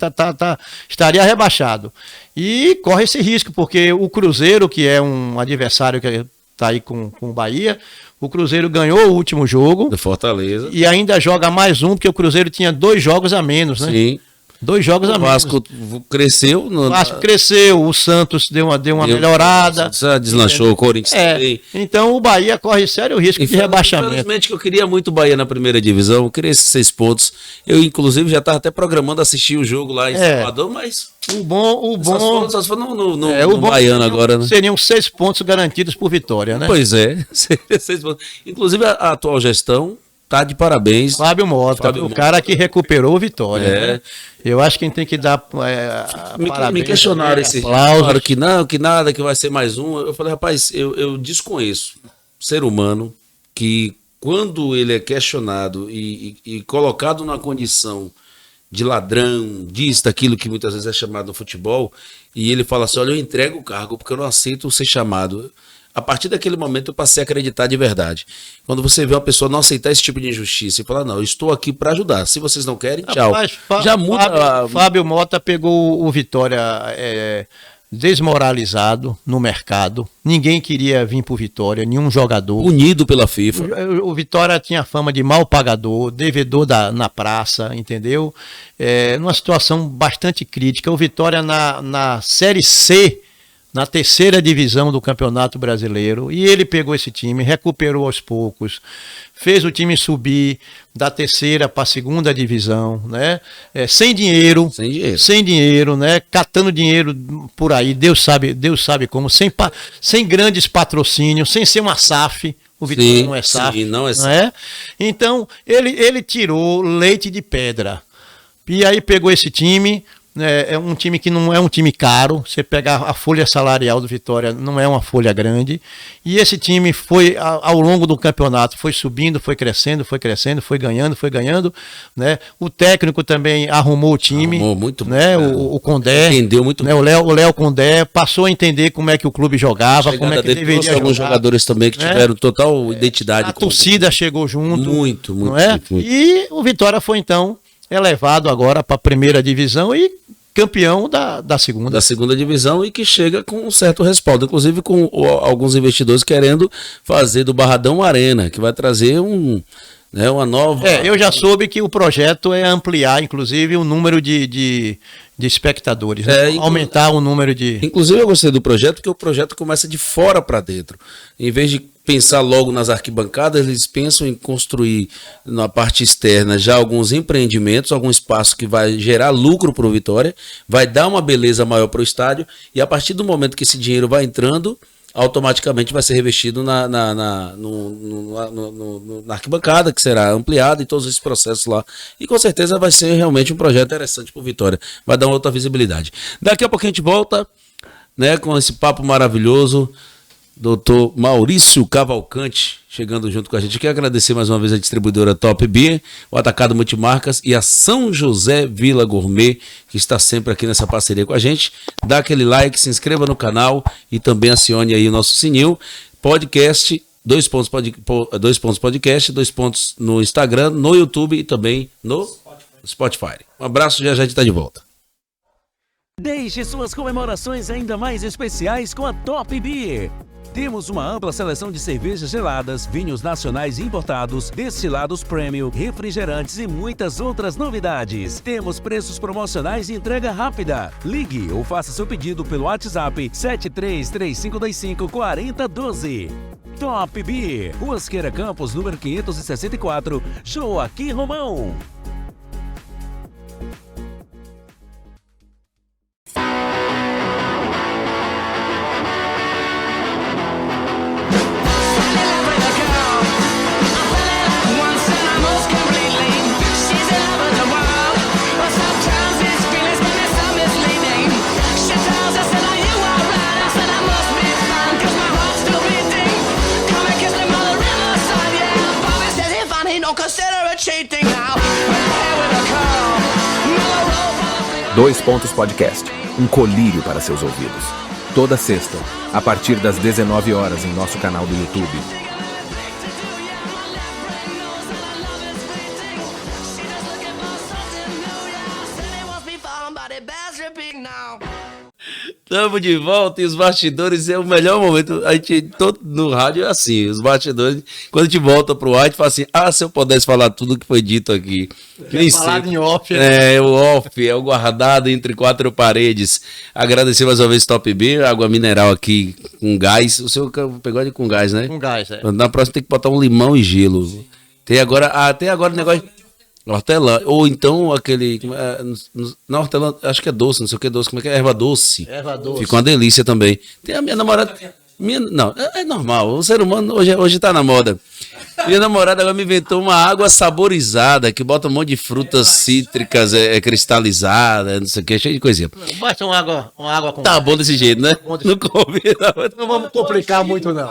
estaria rebaixado. E corre esse risco, porque o Cruzeiro, que é um adversário que está aí com o Bahia, o Cruzeiro ganhou o último jogo. Do Fortaleza. E ainda joga mais um, porque o Cruzeiro tinha 2 jogos a menos, né? Sim. 2 jogos a menos. O Vasco cresceu. O Vasco cresceu, o Santos deu uma melhorada. Deslanchou, o Corinthians também. Então o Bahia corre sério risco de rebaixamento. Infelizmente que eu queria muito o Bahia na primeira divisão, eu queria esses 6 pontos. Eu, inclusive, já estava até programando assistir o jogo lá em Salvador, mas... O bom só se for no Baiano agora, né? Seriam 6 pontos garantidos por vitória, né? Pois é, 6 pontos. Inclusive, a atual gestão tá de parabéns. Fábio Mota, cara que recuperou o Vitória. Né? Eu acho que quem tem que dar parabéns. Me questionaram esse claro que não, que nada, que vai ser mais um. Eu falei, rapaz, eu desconheço ser humano que quando ele é questionado e colocado numa condição de ladrão, disso, daquilo que muitas vezes é chamado no futebol, e ele fala assim, olha, eu entrego o cargo porque eu não aceito ser chamado. A partir daquele momento eu passei a acreditar de verdade. Quando você vê uma pessoa não aceitar esse tipo de injustiça e falar, não, eu estou aqui para ajudar. Se vocês não querem, tchau. Rapaz, já muda. Fábio Mota pegou o Vitória desmoralizado no mercado. Ninguém queria vir pro Vitória, nenhum jogador. Unido pela FIFA. O Vitória tinha fama de mal pagador, devedor na praça, entendeu? Numa situação bastante crítica. O Vitória na Série C, na 3ª divisão do Campeonato Brasileiro, e ele pegou esse time, recuperou aos poucos, fez o time subir da 3ª para a 2ª divisão, né? Sem dinheiro, né? Catando dinheiro por aí, Deus sabe como, sem grandes patrocínios, sem ser uma SAF. O Vitória não é SAF. Não é SAF. Não é? Então, ele tirou leite de pedra. E aí pegou esse time. É um time que não é um time caro. Você pegar a folha salarial do Vitória, não é uma folha grande. E esse time foi, ao longo do campeonato, foi subindo, foi crescendo, foi ganhando, né? O técnico também arrumou o time. Arrumou muito, né? O Condé. Entendeu muito, né? O Léo Condé passou a entender como é que o clube jogava, como é que deveria jogar. Alguns jogadores também que tiveram total identidade. A torcida chegou junto. Muito. E o Vitória foi, então, elevado agora para a 1ª divisão e campeão da 2ª. Da 2ª divisão, e que chega com um certo respaldo, inclusive com alguns investidores querendo fazer do Barradão Arena, que vai trazer uma nova... eu já soube que o projeto é ampliar, inclusive, o número de espectadores, né? Aumentar o número de... Inclusive eu gostei do projeto, porque o projeto começa de fora para dentro. Em vez de pensar logo nas arquibancadas, eles pensam em construir na parte externa já alguns empreendimentos, algum espaço que vai gerar lucro para o Vitória, vai dar uma beleza maior para o estádio, e a partir do momento que esse dinheiro vai entrando, automaticamente vai ser revestido na arquibancada, que será ampliada, e todos esses processos lá. E com certeza vai ser realmente um projeto interessante para o Vitória. Vai dar uma outra visibilidade. Daqui a pouco a gente volta, né, com esse papo maravilhoso. Doutor Maurício Cavalcante chegando junto com a gente. Quero agradecer mais uma vez a distribuidora Top Beer, o Atacado Multimarcas e a São José Vila Gourmet, que está sempre aqui nessa parceria com a gente. Dá aquele like, se inscreva no canal e também acione aí o nosso sininho. Podcast, 2 pontos podcast, 2 pontos no Instagram, no YouTube e também no Spotify. Um abraço, já a gente está de volta. Deixe suas comemorações ainda mais especiais com a Top Beer. Temos uma ampla seleção de cervejas geladas, vinhos nacionais importados, destilados premium, refrigerantes e muitas outras novidades. Temos preços promocionais e entrega rápida. Ligue ou faça seu pedido pelo WhatsApp 7335254012. Top Beer, Rua Siqueira Campos, número 564, Joaquim Romão. Dois Pontos Podcast, um colírio para seus ouvidos. Toda sexta, a partir das 19 horas em nosso canal do YouTube. Estamos de volta e os bastidores é o melhor momento. A gente, todo no rádio é assim, os bastidores, quando a gente volta pro ar, a gente fala assim, se eu pudesse falar tudo que foi dito aqui. Nem Falado em off. É, o off, é o guardado entre quatro paredes. Agradecer mais uma vez Top B, água mineral aqui com gás. O seu pegou de com gás, né? Com gás, é. Na próxima tem que botar um limão e gelo. Tem agora o negócio... Hortelã, ou então aquele. Na hortelã, acho que é doce, não sei o que é doce, como é que é? Erva doce. Erva doce. Fica uma delícia também. Tem a minha namorada. Não, é normal. O ser humano hoje tá na moda. Minha namorada agora me inventou uma água saborizada que bota um monte de frutas cítricas, cristalizadas, não sei o que, cheio de coisinha. Basta uma água com. Tá bom desse jeito, né? Não combina. Não vamos complicar muito, não.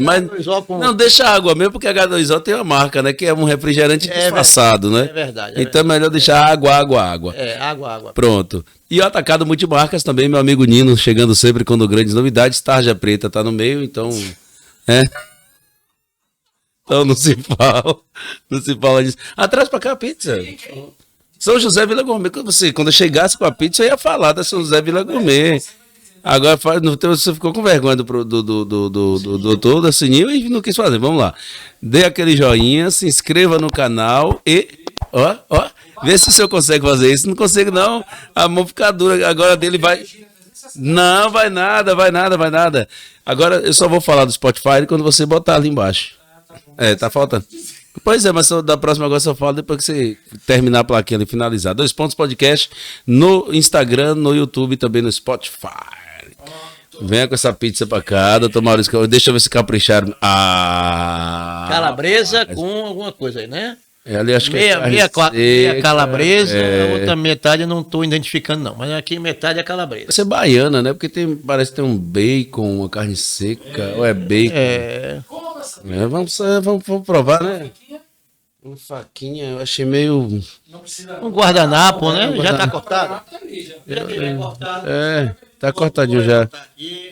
Mas não deixa a água mesmo, porque a H2O tem uma marca, né? Que é um refrigerante disfarçado, né? É verdade. Então é melhor deixar água. É, água. Pronto. E o Atacado Multimarcas também, meu amigo Nino, chegando sempre quando grandes novidades. Tarja Preta tá no meio, então. Então não se fala disso. Atrás pra cá a pizza. São José Vila Gourmet. Quando eu chegasse com a pizza, eu ia falar da São José Vila Gourmet. Agora você ficou com vergonha do doutor da Sininho e não quis fazer. Vamos lá. Dê aquele joinha, se inscreva no canal e. Vê se o senhor consegue fazer isso. Não consigo, não. A mão fica dura. Agora dele vai. Não, vai nada. Agora eu só vou falar do Spotify quando você botar ali embaixo. Tá faltando. Pois é, mas da próxima agora só falo depois que você terminar a plaquinha ali, finalizar. 2 Pontos Podcast no Instagram, no YouTube e também no Spotify. Venha com essa pizza pra cá, doutor Maurício. Deixa eu ver se capricharam. Calabresa com alguma coisa aí, né? Ali acho que meia calabresa, a outra metade eu não estou identificando, não. Mas aqui metade é calabresa. Vai ser baiana, né? Porque parece que tem um bacon, uma carne seca, ou é bacon. Vamos provar, né? Uma faquinha, eu achei meio. Um guardanapo, né? Já tá cortado? Tá cortadinho já.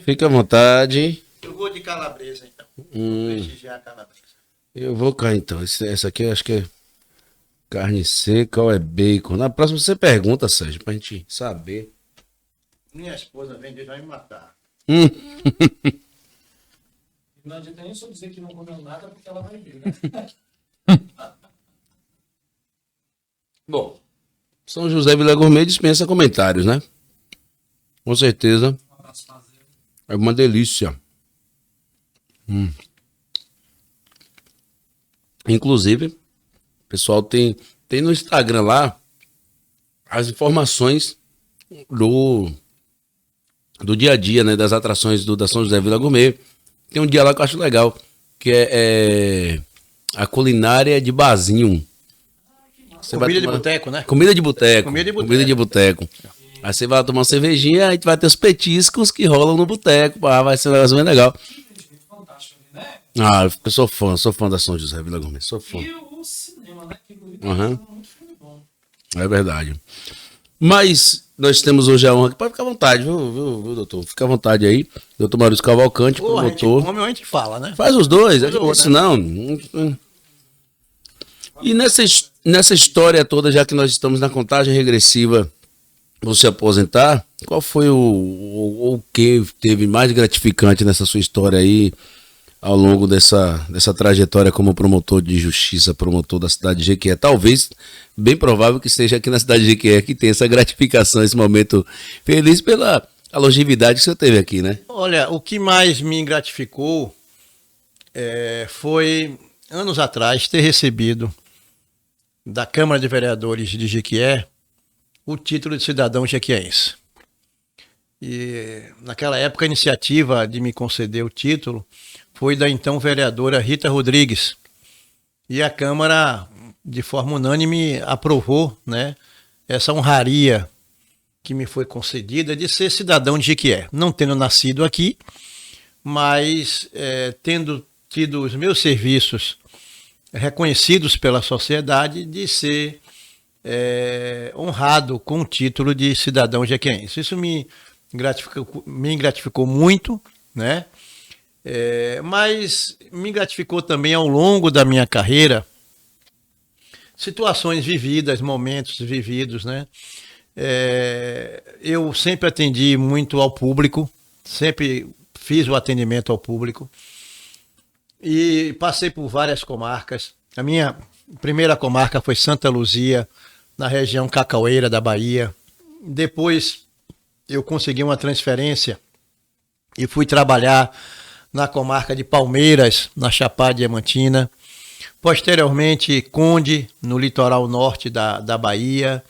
Fica à vontade. Eu vou de calabresa, então. Prestigiar a calabresa. Eu vou cá, então. Essa aqui eu acho que é carne seca ou é bacon. Na próxima você pergunta, Sérgio, pra gente saber. Minha esposa vem, vai me matar. Não adianta nem só dizer que não comeu nada, porque ela vai ver, né? Bom, São José Vila Gourmet dispensa comentários, né? Com certeza. É uma delícia. Inclusive, o pessoal tem no Instagram lá as informações do dia a dia, né? Das atrações da São José Vila Gourmet. Tem um dia lá que eu acho legal, que é a culinária de barzinho. Comida de boteco, né? Comida de boteco. Aí você vai tomar uma cervejinha, aí vai ter os petiscos que rolam no boteco. Vai ser um negócio bem legal. Eu sou fã da São José Vila Gourmet, sou fã. E o cinema, né? Que muito filme bom. É verdade. Mas nós temos hoje a honra, pode ficar à vontade, viu, doutor? Fica à vontade aí. Doutor Maurício Cavalcante, promotor. A gente come ou a gente fala, né? Faz os dois, isso não. E nessa história toda, já que nós estamos na contagem regressiva, você aposentar, qual foi o que teve mais gratificante nessa sua história aí, ao longo dessa trajetória como promotor de justiça, promotor da cidade de Jequié? Talvez, bem provável que seja aqui na cidade de Jequié que tem essa gratificação, esse momento feliz pela longevidade que você teve aqui, né? Olha, o que mais me gratificou foi, anos atrás, ter recebido da Câmara de Vereadores de Jequié o título de cidadão jequiéense. E naquela época a iniciativa de me conceder o título foi da então vereadora Rita Rodrigues. E a Câmara, de forma unânime, aprovou, né, essa honraria que me foi concedida de ser cidadão de Jequié. Não tendo nascido aqui, mas tendo tido os meus serviços reconhecidos pela sociedade, de ser honrado com o título de cidadão jequiéense. Isso me gratificou muito, né? Mas me gratificou também ao longo da minha carreira situações vividas, momentos vividos, né? Eu sempre atendi muito ao público, sempre fiz o atendimento ao público e passei por várias comarcas. A minha primeira comarca foi Santa Luzia, na região Cacaueira da Bahia. Depois eu consegui uma transferência e fui trabalhar na comarca de Palmeiras, na Chapada Diamantina. Posteriormente, Conde, no litoral norte da Bahia.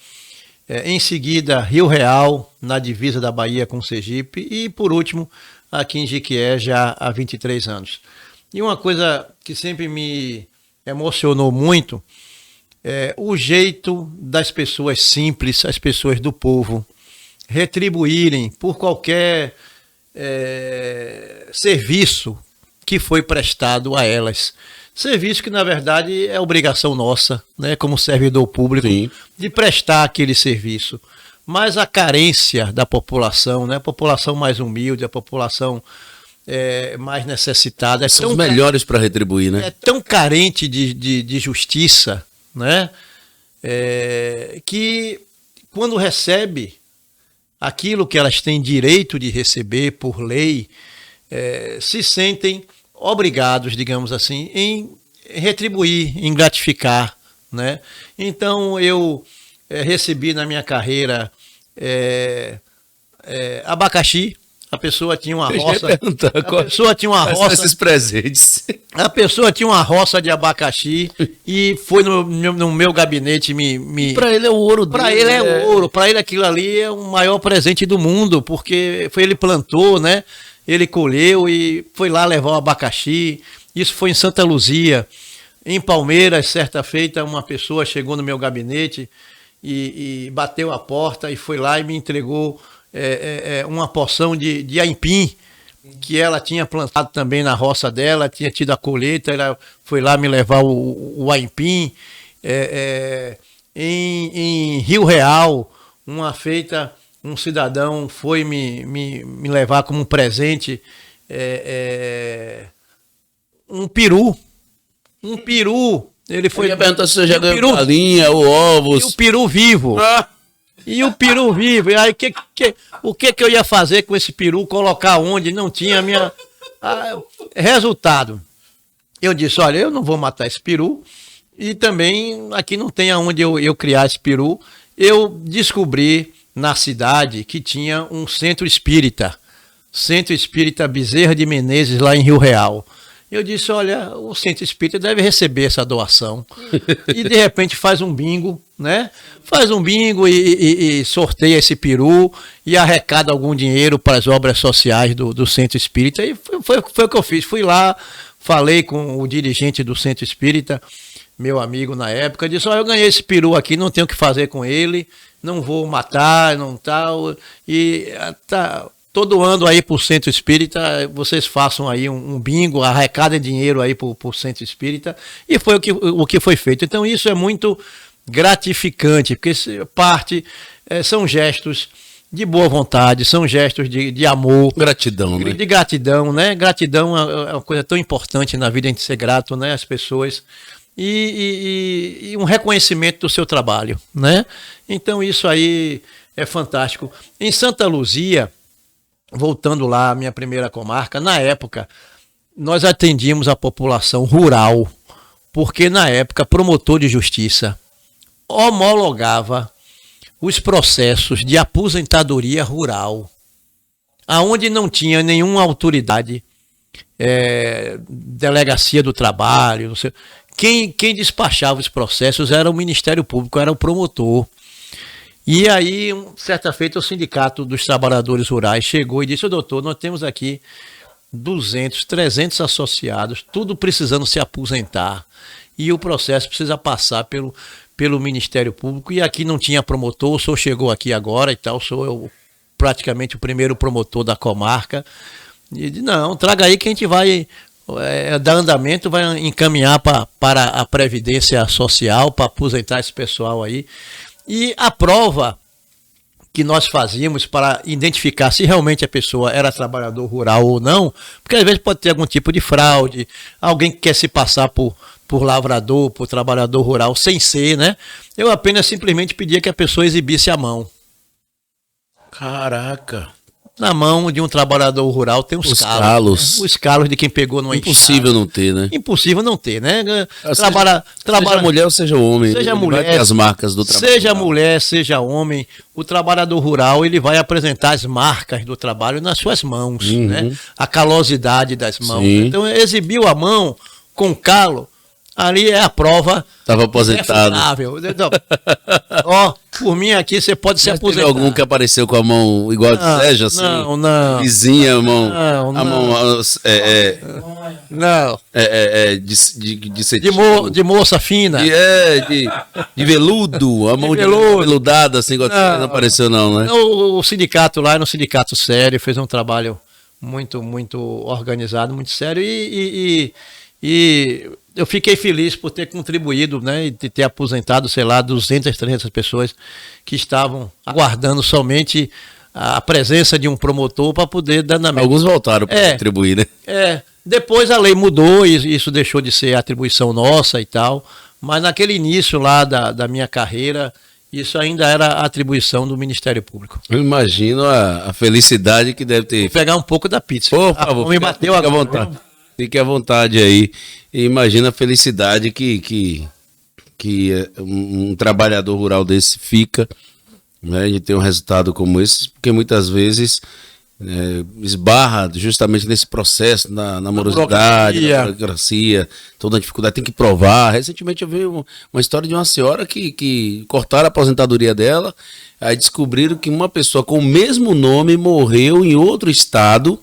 Em seguida, Rio Real, na divisa da Bahia com Sergipe. E, por último, aqui em Jequié, já há 23 anos. E uma coisa que sempre me emocionou muito é o jeito das pessoas simples, as pessoas do povo, retribuírem por qualquer serviço que foi prestado a elas. Serviço que, na verdade, é obrigação nossa, né, como servidor público, sim, de prestar aquele serviço. Mas a carência da população, né, a população mais humilde, a população mais necessitada. São os melhores para retribuir, né? É tão carente de justiça, né, que quando recebe aquilo que elas têm direito de receber por lei, se sentem obrigados, digamos assim, em retribuir, em gratificar, né? Então eu recebi na minha carreira abacaxi. A pessoa tinha uma roça. A pessoa tinha uma roça. Esses presentes. A pessoa tinha uma roça de abacaxi e foi no meu gabinete Para ele é o ouro dele. Para ele é o ouro. Para ele aquilo ali é o maior presente do mundo, porque ele plantou, né? Ele colheu e foi lá levar o abacaxi. Isso foi em Santa Luzia. Em Palmeiras, certa feita, uma pessoa chegou no meu gabinete e bateu a porta e foi lá e me entregou uma porção de aipim, que ela tinha plantado também na roça dela, tinha tido a colheita, ela foi lá me levar o aipim. Em Rio Real, um cidadão foi me levar como um presente um peru. Um peru. Ele foi. Eu ia perguntar se você já ganhou galinha ou ovos. E o peru vivo. E o peru vivo. E aí, o que eu ia fazer com esse peru? Colocar onde? Não tinha minha. Resultado. Eu disse: olha, eu não vou matar esse peru. E também aqui não tem aonde eu criar esse peru. Eu descobri na cidade que tinha um centro espírita Bezerra de Menezes, lá em Rio Real. Eu disse: olha, o centro espírita deve receber essa doação. E de repente faz um bingo, né? Faz um bingo e sorteia esse peru e arrecada algum dinheiro para as obras sociais do centro espírita. E foi o que eu fiz. Fui lá, falei com o dirigente do centro espírita, meu amigo na época, disse: olha, eu ganhei esse peru aqui, não tenho o que fazer com ele, não vou matar, não tal. E tá, todo ano aí pro Centro Espírita, vocês façam aí um bingo, arrecadem dinheiro aí pro Centro Espírita. E foi o que foi feito. Então isso é muito gratificante, porque são gestos de boa vontade, são gestos de amor. Gratidão, né? De gratidão, né? Gratidão é uma coisa tão importante na vida, a gente ser grato, né, às pessoas. E um reconhecimento do seu trabalho, né? Então isso aí é fantástico. Em Santa Luzia, voltando lá à minha primeira comarca, na época nós atendíamos a população rural, porque na época promotor de justiça homologava os processos de aposentadoria rural, aonde não tinha nenhuma autoridade, delegacia do trabalho, não sei. Quem despachava os processos era o Ministério Público, era o promotor. E aí, certa feita, o Sindicato dos Trabalhadores Rurais chegou e disse: doutor, nós temos aqui 200, 300 associados, tudo precisando se aposentar. E o processo precisa passar pelo Ministério Público. E aqui não tinha promotor, o senhor chegou aqui agora e tal, sou eu praticamente o primeiro promotor da comarca. E disse: não, traga aí que a gente vai dar andamento, vai encaminhar para a Previdência Social, para aposentar esse pessoal aí. E a prova que nós fazíamos para identificar se realmente a pessoa era trabalhador rural ou não, porque às vezes pode ter algum tipo de fraude, alguém que quer se passar por por lavrador, por trabalhador rural, sem ser, né? Eu apenas simplesmente pedia que a pessoa exibisse a mão. Caraca. Na mão de um trabalhador rural tem os calos. calos. Os calos de quem pegou numa Impossível não ter, né? Impossível não ter, né? Seja mulher ou seja homem. Seja ele mulher, vai ter as marcas do trabalho. Seja mulher, seja homem, o trabalhador rural ele vai apresentar as marcas do trabalho nas suas mãos, né? A calosidade das mãos. Sim. Então exibiu a mão com calo, ali é a prova. Estava aposentado. Então, ó, por mim aqui você pode se Mas teve aposentar. algum que apareceu com a mão igual a de Sérgio, assim? Não. Vizinha, a mão. Não, a mão Não. de cetim. De moça fina. De veludo, a mão de veludo. veludada, assim, igual não apareceu, não, né? O sindicato lá, era um sindicato sério, fez um trabalho muito, muito organizado, muito sério e eu fiquei feliz por ter contribuído, né, e de ter aposentado, sei lá, 200, 300 pessoas que estavam aguardando somente a presença de um promotor para poder dar na Alguns voltaram para contribuir, né? Depois a lei mudou e isso deixou de ser atribuição nossa e tal, mas naquele início lá da minha carreira, isso ainda era atribuição do Ministério Público. Eu imagino a felicidade que deve ter. Vou pegar um pouco da pizza. Por favor, me bateu fique à agora. vontade. Fique à vontade aí. E imagina a felicidade que um trabalhador rural desse fica, né, de ter um resultado como esse, porque muitas vezes esbarra justamente nesse processo, na morosidade, na burocracia, toda a dificuldade, tem que provar. Recentemente eu vi uma história de uma senhora que cortaram a aposentadoria dela, aí descobriram que uma pessoa com o mesmo nome morreu em outro estado,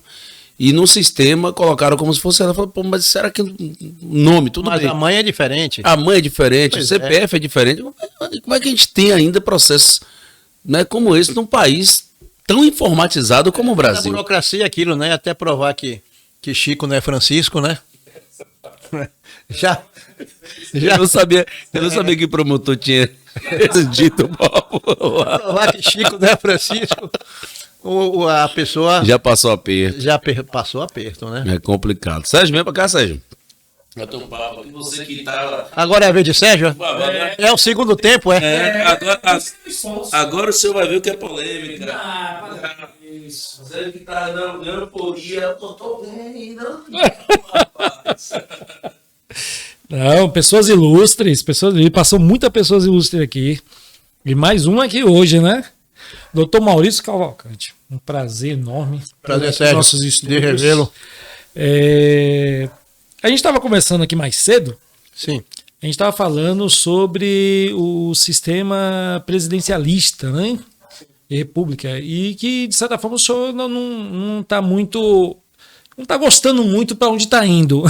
e no sistema colocaram como se fosse ela. Falou, pô, mas será que o nome, tudo Mas bem. a mãe é diferente. A mãe é diferente, Pois o CPF é diferente. Como é que a gente tem ainda processos, né, como esse num país tão informatizado como o A Brasil? burocracia é aquilo, né? Até provar que Chico não é Francisco, né? Já. Eu não sabia que o promotor tinha esse dito. Provar que Chico não é Francisco. A pessoa Já passou aperto. passou aperto, né? É complicado. Sérgio, vem pra cá, Sérgio. Você que tá... Agora é a vez de Sérgio? É o segundo tempo, Agora o senhor vai ver o que é polêmica. Isso. Você que tá dando euforia, eu tô bem, não. Não, pessoas ilustres, passou muitas pessoas ilustres aqui. E mais um aqui hoje, né? Doutor Maurício Cavalcante. Um prazer enorme. Prazer, aqui Sérgio. Nossos De estúdios. revê-lo. A gente estava conversando aqui mais cedo. Sim. A gente estava falando sobre o sistema presidencialista, né? E república. E que, de certa forma, o senhor não está muito. Não está gostando muito para onde está indo.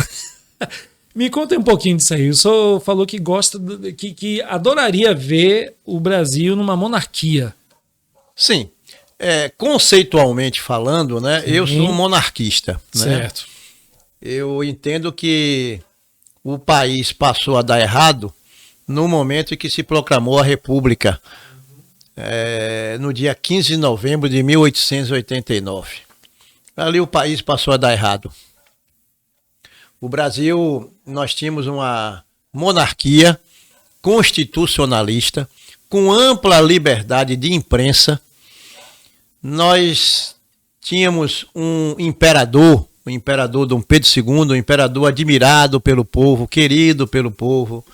Me conta um pouquinho disso aí. O senhor falou que gosta, que adoraria ver o Brasil numa monarquia. Sim. Conceitualmente falando, né? Sim. Eu sou um monarquista. Né? Certo. Eu entendo que o país passou a dar errado no momento em que se proclamou a República, no dia 15 de novembro de 1889. Ali o país passou a dar errado. O Brasil, nós tínhamos uma monarquia constitucionalista, com ampla liberdade de imprensa. Nós tínhamos um imperador, o imperador Dom Pedro II, um imperador admirado pelo povo, querido pelo povo,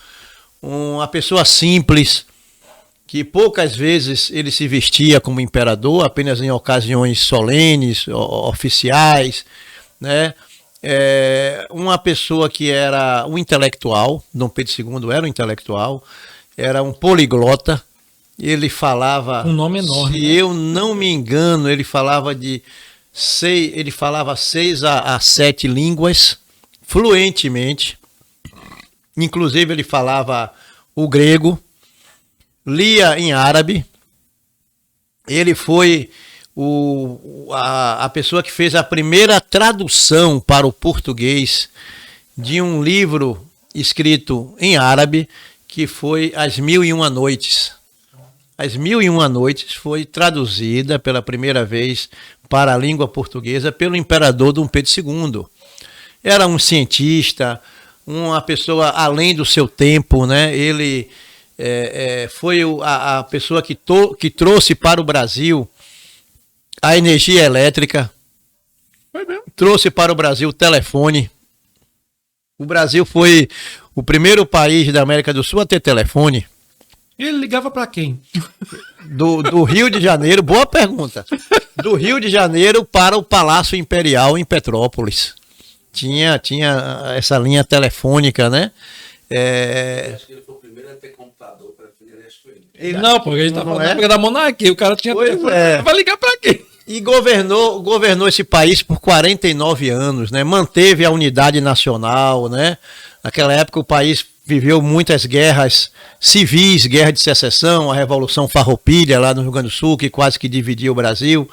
uma pessoa simples, que poucas vezes ele se vestia como imperador, apenas em ocasiões solenes, oficiais, né? Uma pessoa que era um intelectual, Dom Pedro II era um intelectual, era um poliglota, ele falava... Um nome enorme. Se eu não me engano, ele falava 6 a 7 línguas fluentemente. Inclusive ele falava o grego, lia em árabe. Ele foi a pessoa que fez a primeira tradução para o português de um livro escrito em árabe, que foi As Mil e Uma Noites. As Mil e Uma Noites foi traduzida pela primeira vez para a língua portuguesa pelo imperador Dom Pedro II. Era um cientista, uma pessoa além do seu tempo, né? Ele foi a pessoa que trouxe para o Brasil a energia elétrica, trouxe para o Brasil o telefone. O Brasil foi o primeiro país da América do Sul a ter telefone. Ele ligava para quem? Do Rio de Janeiro, boa pergunta. Do Rio de Janeiro para o Palácio Imperial em Petrópolis. Tinha essa linha telefônica, né? Acho que ele foi o primeiro a ter computador para ele. Não, porque a gente tá falando da época da monarquia. O cara tinha telefone. Vai ligar para quem? E governou esse país por 49 anos, né? Manteve a unidade nacional, né? Naquela época o país viveu muitas guerras civis, guerra de secessão, a Revolução Farroupilha lá no Rio Grande do Sul, que quase que dividia o Brasil.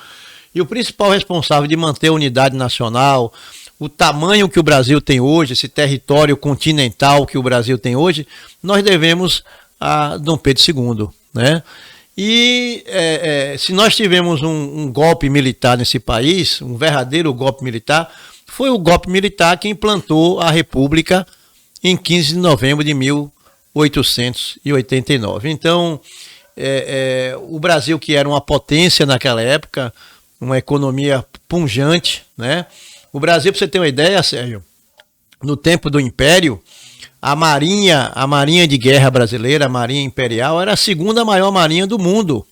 E o principal responsável de manter a unidade nacional, o tamanho que o Brasil tem hoje, esse território continental que o Brasil tem hoje, nós devemos a Dom Pedro II, né? E se nós tivemos um golpe militar nesse país, um verdadeiro golpe militar, foi o golpe militar que implantou a República em 15 de novembro de 1889. Então, o Brasil, que era uma potência naquela época, uma economia pujante, né? O Brasil, para você ter uma ideia, Sérgio, no tempo do Império, a marinha de guerra brasileira, a Marinha Imperial, era a segunda maior marinha do mundo.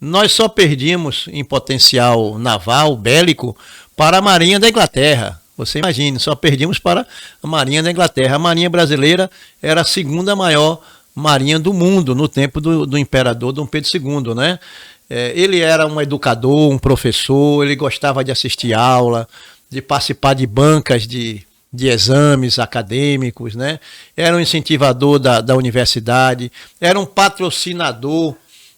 Nós só perdíamos em potencial naval, bélico, para a Marinha da Inglaterra. Você imagine, só perdíamos para a Marinha da Inglaterra. A Marinha brasileira era a segunda maior marinha do mundo no tempo do imperador Dom Pedro II, né? Ele era um educador, um professor, ele gostava de assistir aula, de participar de bancas de exames acadêmicos, né? Era um incentivador da universidade, era um patrocinador,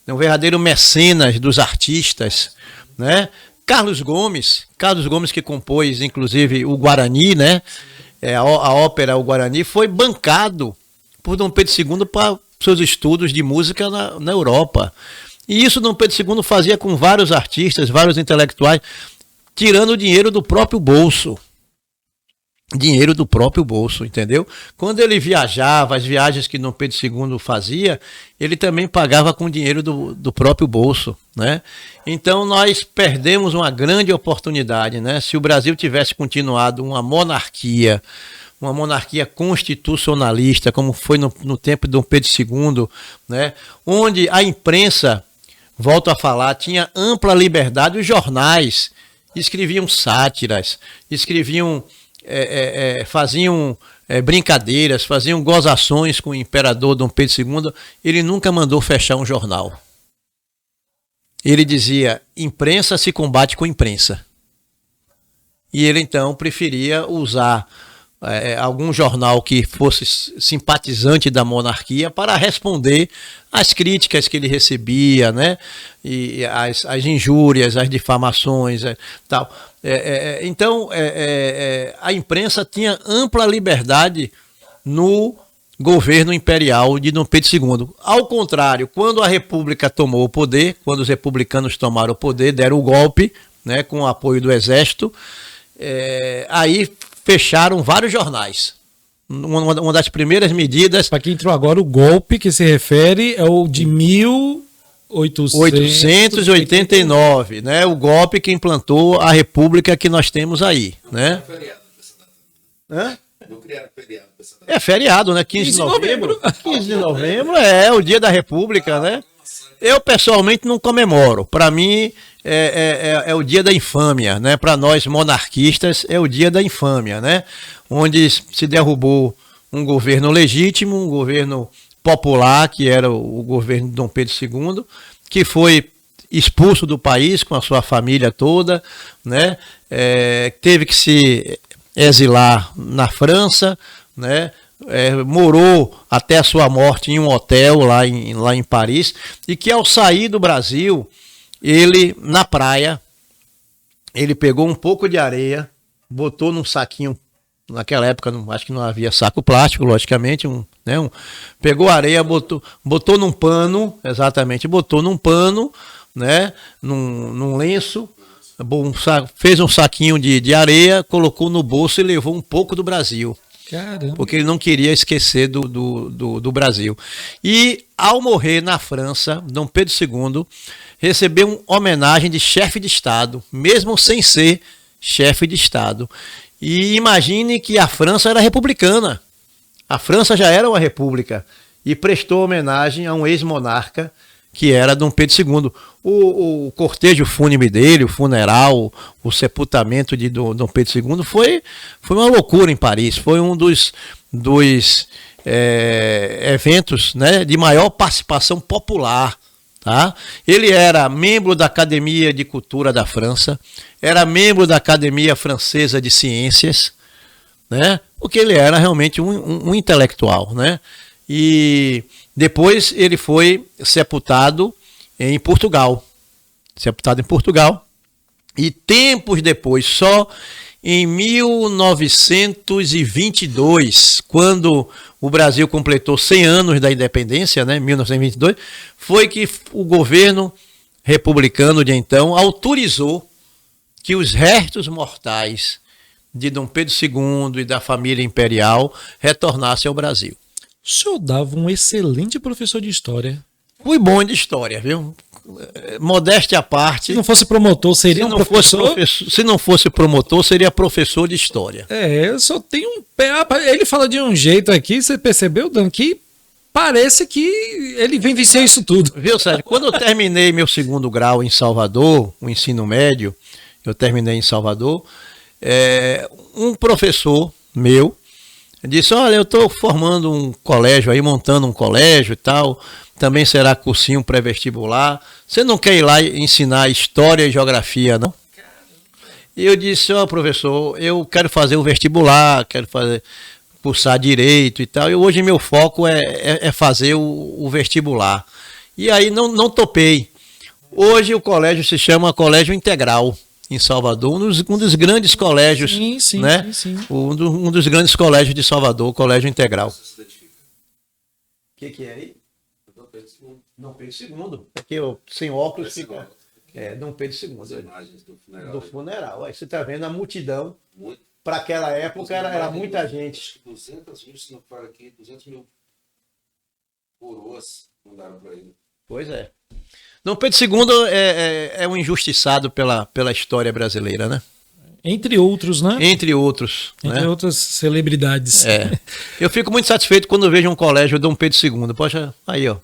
um verdadeiro mecenas dos artistas, né? Carlos Gomes que compôs inclusive o Guarani, né? A ópera O Guarani foi bancado por Dom Pedro II para seus estudos de música na Europa. E isso Dom Pedro II fazia com vários artistas, vários intelectuais, tirando dinheiro do próprio bolso. Dinheiro do próprio bolso, entendeu? Quando ele viajava, as viagens que Dom Pedro II fazia, ele também pagava com dinheiro do próprio bolso, né? Então nós perdemos uma grande oportunidade, né? Se o Brasil tivesse continuado uma monarquia constitucionalista, como foi no tempo de Dom Pedro II, né? Onde a imprensa, volto a falar, tinha ampla liberdade, os jornais escreviam sátiras, faziam brincadeiras, faziam gozações com o imperador Dom Pedro II. Ele nunca mandou fechar um jornal. Ele dizia: imprensa se combate com imprensa. E ele então preferia usar algum jornal que fosse simpatizante da monarquia para responder às críticas que ele recebia, né? E as injúrias, as difamações, tal. Então, a imprensa tinha ampla liberdade no governo imperial de Dom Pedro II. Ao contrário, quando a República tomou o poder, quando os republicanos tomaram o poder, deram o golpe, né, com o apoio do Exército, aí fecharam vários jornais. Uma das primeiras medidas... Para quem entrou agora, o golpe que se refere é o de 1889, né? O golpe que implantou a república que nós temos aí, né? Não criaram feriado. É feriado, né? 15 de novembro. 15 de novembro é o dia da república, né? Eu pessoalmente não comemoro. Para mim é o dia da infâmia, né? Para nós monarquistas é o dia da infâmia, né? Onde se derrubou um governo legítimo, um governo popular, que era o governo de Dom Pedro II, que foi expulso do país com a sua família toda, né? Teve que se exilar na França, né? Morou até a sua morte em um hotel lá em Paris, e que ao sair do Brasil, ele, na praia, ele pegou um pouco de areia, botou num saquinho, naquela época acho que não havia saco plástico, logicamente, pegou areia, botou num pano, exatamente, botou num pano, né, num lenço, fez um saquinho de areia, colocou no bolso e levou um pouco do Brasil. Caramba. Porque ele não queria esquecer do Brasil. E, ao morrer na França, Dom Pedro II recebeu uma homenagem de chefe de Estado, mesmo sem ser chefe de Estado. E imagine que a França era republicana. A França já era uma república e prestou homenagem a um ex-monarca que era Dom Pedro II. O cortejo fúnebre dele, o funeral, o sepultamento de Dom Pedro II foi uma loucura em Paris. Foi um dos eventos, né, de maior participação popular. Tá? Ele era membro da Academia de Cultura da França, era membro da Academia Francesa de Ciências, né? Porque ele era realmente um intelectual, né? E depois ele foi sepultado em Portugal. E tempos depois, só em 1922, quando o Brasil completou 100 anos da independência, né, 1922, foi que o governo republicano de então autorizou que os restos mortais de Dom Pedro II e da família imperial retornassem ao Brasil. O senhor dava um excelente professor de história. Fui bom de história, viu? Modéstia à parte. Se não fosse promotor, seria um professor? Se não fosse promotor, seria professor de história. Eu só tenho um pé. Ele fala de um jeito aqui, você percebeu, Dan, que parece que ele vivenciou isso tudo. Viu, Sérgio? Quando eu terminei meu 2º grau em Salvador, o ensino médio, eu terminei em Salvador, um professor meu disse: olha, eu estou formando um colégio aí, montando um colégio e tal, também será cursinho pré-vestibular, você não quer ir lá ensinar história e geografia, não? E eu disse: ó, professor, eu quero fazer o vestibular, cursar direito e tal, e hoje meu foco é fazer o vestibular. E aí não topei. Hoje o colégio se chama Colégio Integral, em Salvador, um dos grandes colégios, né? Sim. Um dos grandes colégios de Salvador, o Colégio Integral. O que é aí? Dom Pedro II. Aqui, sem óculos, fica. Dom Pedro II. As imagens do funeral. Aí você está vendo a multidão. Para aquela época era muita gente. 200 mil, se não for aqui, 200 mil coroas mandaram para ele. Pois é. Dom Pedro II é um injustiçado pela história brasileira, né? Entre outros, né? Entre outros. Entre outras celebridades. Eu fico muito satisfeito quando eu vejo um colégio Dom Pedro II. Poxa, aí, ó.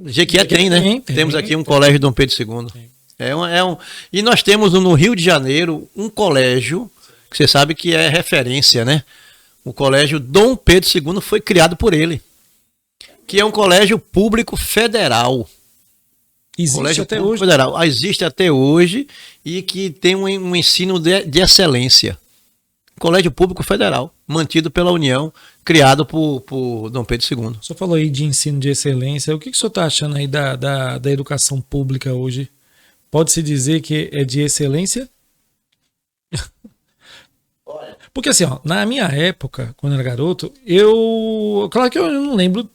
Jequié tem, né? Temos aqui um colégio Dom Pedro II. E nós temos no Rio de Janeiro um colégio, que você sabe que é referência, né? O colégio Dom Pedro II foi criado por ele, que é um colégio público federal. Existe até hoje. Federal. Existe até hoje e que tem um ensino de excelência. Colégio Público Federal, mantido pela União, criado por Dom Pedro II. O senhor falou aí de ensino de excelência. O que o senhor está achando aí da educação pública hoje? Pode-se dizer que é de excelência? Porque assim, ó, na minha época, quando eu era garoto, claro que eu não lembro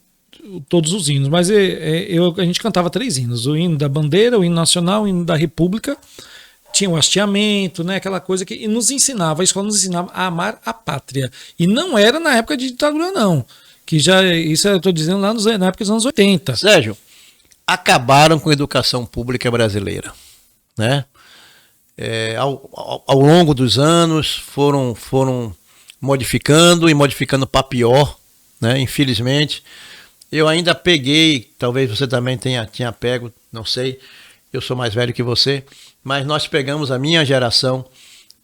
todos os hinos, mas a gente cantava 3 hinos: o hino da bandeira, o hino nacional, o hino da república. Tinha o hasteamento, né, aquela coisa que nos ensinava, a escola nos ensinava a amar a pátria. E não era na época de ditadura, não. Que isso eu estou dizendo lá na época dos anos 80. Sérgio, acabaram com a educação pública brasileira, né? Ao longo dos anos foram modificando para pior, né? Infelizmente. Eu ainda peguei, talvez você também tinha pego, não sei, eu sou mais velho que você, mas nós pegamos, a minha geração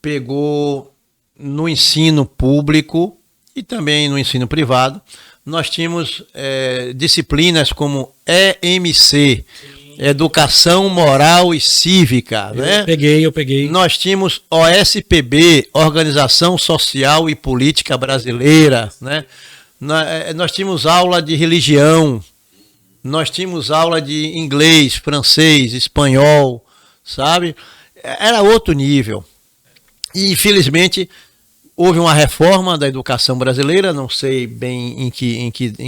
pegou no ensino público e também no ensino privado. Nós tínhamos disciplinas como EMC, Educação Moral e Cívica. Né? Eu peguei. Nós tínhamos OSPB, Organização Social e Política Brasileira. Né? Nós tínhamos aula de religião, nós tínhamos aula de inglês, francês, espanhol, sabe? Era outro nível. E, infelizmente, houve uma reforma da educação brasileira, não sei bem em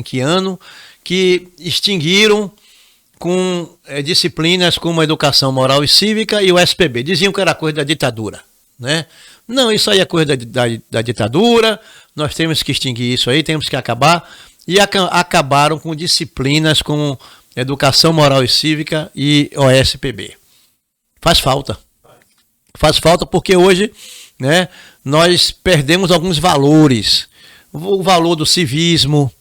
que ano, que extinguiram com disciplinas como a Educação Moral e Cívica e o SPB. Diziam que era coisa da ditadura, né? Não, isso aí é coisa da ditadura, nós temos que extinguir isso aí, temos que acabar. E acabaram com disciplinas como Educação Moral e Cívica e OSPB. Faz falta. Faz falta porque hoje, né, nós perdemos alguns valores. O valor do civismo,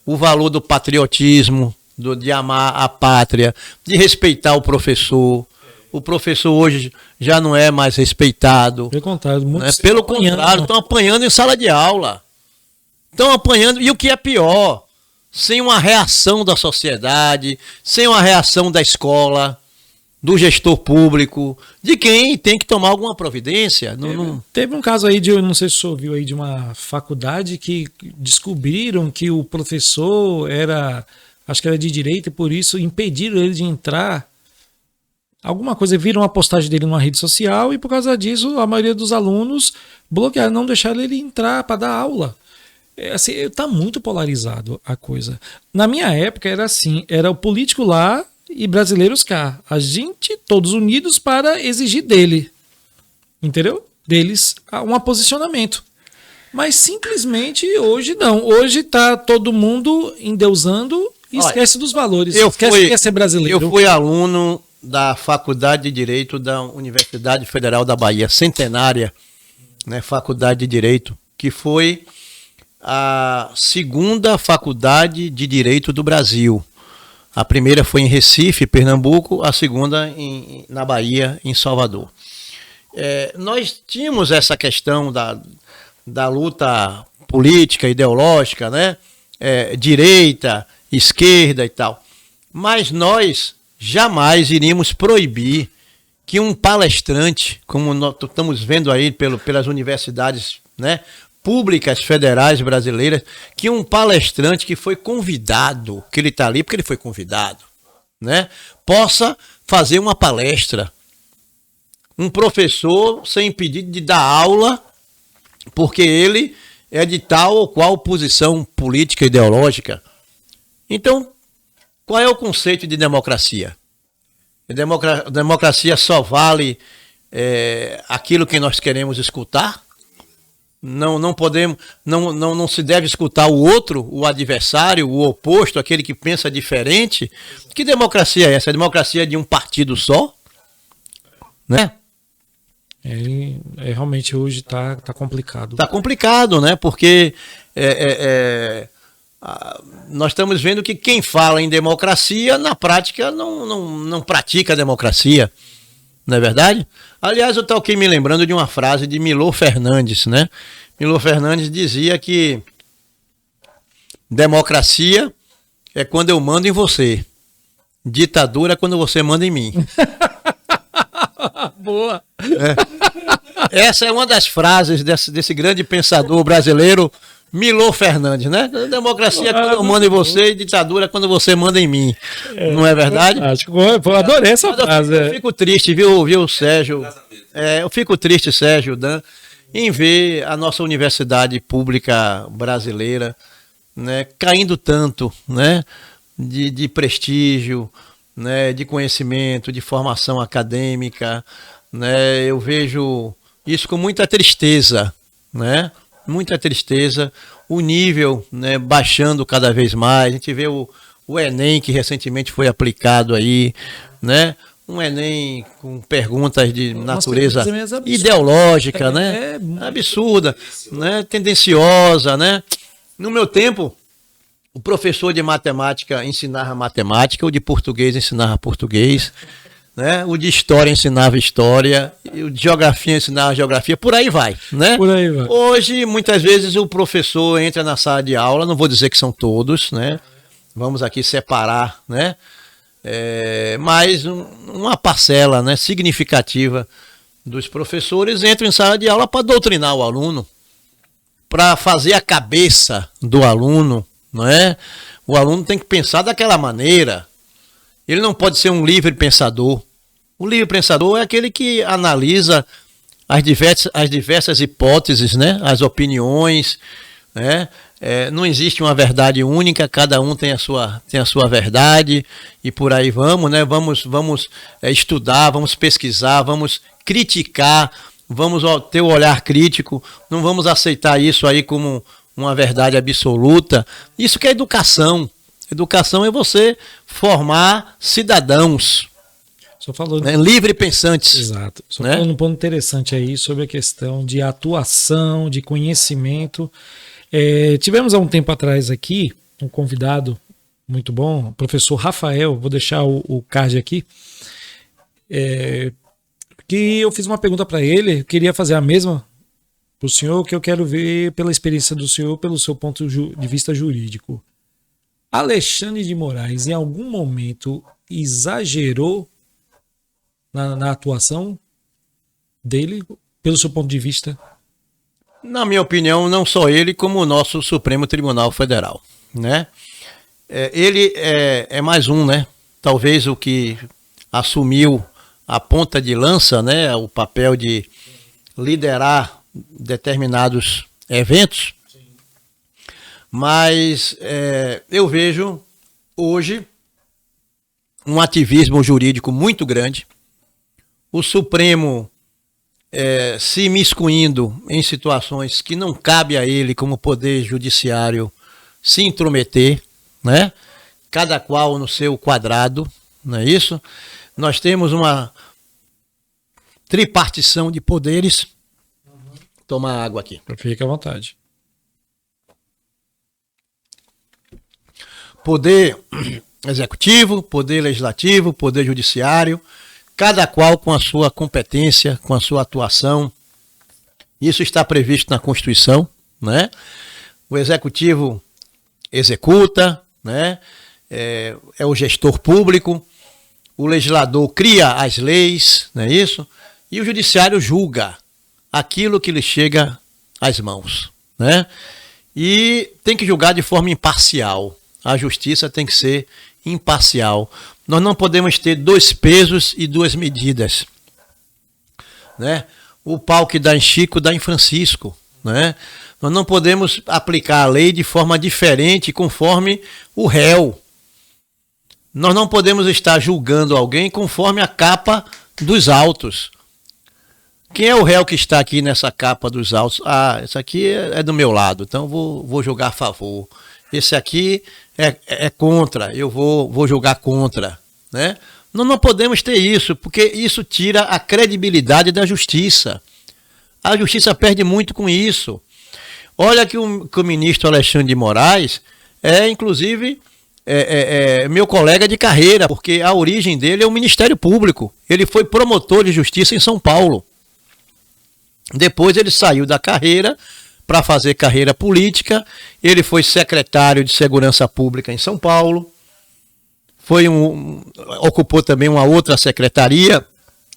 o valor do patriotismo, de amar a pátria, de respeitar o professor. O professor hoje já não é mais respeitado. Pelo contrário, né? Pelo contrário, estão apanhando em sala de aula. Estão apanhando, e o que é pior, sem uma reação da sociedade, sem uma reação da escola, do gestor público, de quem tem que tomar alguma providência. Teve um caso aí, não sei se você ouviu aí, de uma faculdade que descobriram que o professor acho que era de direito, e por isso impediram ele de entrar. Alguma coisa, viram uma postagem dele numa rede social e por causa disso a maioria dos alunos bloquearam, não deixaram ele entrar para dar aula. Assim, tá muito polarizado a coisa. Na minha época era assim, era o político lá e brasileiros cá. A gente todos unidos para exigir dele, entendeu? Deles um posicionamento. Mas simplesmente hoje não. Hoje tá todo mundo endeusando e esquece dos valores. Esquece que é ser brasileiro. Eu fui aluno da Faculdade de Direito da Universidade Federal da Bahia, centenária, né, Faculdade de Direito, que foi a segunda faculdade de Direito do Brasil. A primeira foi em Recife, Pernambuco, a segunda na Bahia, em Salvador. Nós tínhamos essa questão da luta política, ideológica, né, direita, esquerda e tal, mas nós jamais iríamos proibir que um palestrante, como nós estamos vendo aí pelas universidades, né, públicas federais brasileiras, que um palestrante que foi convidado, que ele está ali porque ele foi convidado, né, possa fazer uma palestra. Um professor ser impedido de dar aula porque ele é de tal ou qual posição política, ideológica. Então, qual é o conceito de democracia? Democracia só vale aquilo que nós queremos escutar? Não podemos, não se deve escutar o outro, o adversário, o oposto, aquele que pensa diferente? Que democracia é essa? A democracia é de um partido só? Né? Realmente hoje tá complicado. Tá complicado, né? Porque nós estamos vendo que quem fala em democracia, na prática, não pratica a democracia. Não é verdade? Aliás, eu estou aqui me lembrando de uma frase de Milor Fernandes, né? Milor Fernandes dizia que democracia é quando eu mando em você. Ditadura é quando você manda em mim. Boa! Essa é uma das frases desse grande pensador brasileiro, Milor Fernandes, né? Democracia é quando eu mando em você e ditadura é quando você manda em mim. Não é verdade? Acho que eu adorei essa frase. Eu fico triste, viu, Sérgio? Eu fico triste, Sérgio, Dan, em ver a nossa universidade pública brasileira, né, caindo tanto, né, de prestígio, né, de conhecimento, de formação acadêmica, né? Eu vejo isso com muita tristeza, né? Muita tristeza, o nível, né, baixando cada vez mais. A gente vê o Enem, que recentemente foi aplicado aí, né? Um Enem com perguntas de natureza ideológica, né? Absurda, né? Tendenciosa, né? No meu tempo, o professor de matemática ensinava matemática, o de português ensinava português, né? O de história ensinava história, o de geografia ensinava geografia, por aí vai, né? Por aí vai. Hoje, muitas vezes, o professor entra na sala de aula, não vou dizer que são todos, né? Vamos aqui separar, né? Mas uma parcela, né, significativa dos professores entra em sala de aula para doutrinar o aluno, para fazer a cabeça do aluno, não é? O aluno tem que pensar daquela maneira. Ele não pode ser um livre pensador. O livre pensador é aquele que analisa as diversas hipóteses, né? As opiniões, né? Não existe uma verdade única, cada um tem a sua verdade e por aí vamos, né? Vamos estudar, vamos pesquisar, vamos criticar vamos ter o olhar crítico, não vamos aceitar isso aí como uma verdade absoluta. Isso que é educação. Educação é você formar cidadãos, Só falou, né, livre pensantes. exato. Só né? falando um ponto interessante aí sobre a questão de atuação, de conhecimento. Tivemos há um tempo atrás aqui um convidado muito bom, o professor Rafael, vou deixar o card aqui, que eu fiz uma pergunta para ele, eu queria fazer a mesma para o senhor, que eu quero ver pela experiência do senhor, pelo seu ponto de vista jurídico. Alexandre de Moraes, em algum momento, exagerou na atuação dele, pelo seu ponto de vista? Na minha opinião, não só ele, como o nosso Supremo Tribunal Federal, né? Ele é mais um, né? Talvez o que assumiu a ponta de lança, né? O papel de liderar determinados eventos. Mas eu vejo hoje um ativismo jurídico muito grande. O Supremo se imiscuindo em situações que não cabe a ele, como poder judiciário, se intrometer, né? Cada qual no seu quadrado, não é isso? Nós temos uma tripartição de poderes. Tomar água aqui. Fique à vontade. Poder executivo, poder legislativo, poder judiciário, cada qual com a sua competência, com a sua atuação. Isso está previsto na Constituição, né? O executivo executa, né? É o gestor público, o legislador cria as leis, não é isso? E o judiciário julga aquilo que lhe chega às mãos, né? E tem que julgar de forma imparcial. A justiça tem que ser imparcial. Nós não podemos ter dois pesos e duas medidas, né? O pau que dá em Chico dá em Francisco, né? Nós não podemos aplicar a lei de forma diferente conforme o réu. Nós não podemos estar julgando alguém conforme a capa dos autos. Quem é o réu que está aqui nessa capa dos autos? Ah, esse aqui é do meu lado, então vou julgar a favor. Esse aqui é contra, eu vou julgar contra, né? Nós não podemos ter isso, porque isso tira a credibilidade da justiça. A justiça perde muito com isso. Olha que o ministro Alexandre de Moraes inclusive, meu colega de carreira, porque a origem dele é o Ministério Público. Ele foi promotor de justiça em São Paulo. Depois ele saiu da carreira para fazer carreira política. Ele foi secretário de Segurança Pública em São Paulo. Ocupou também uma outra secretaria.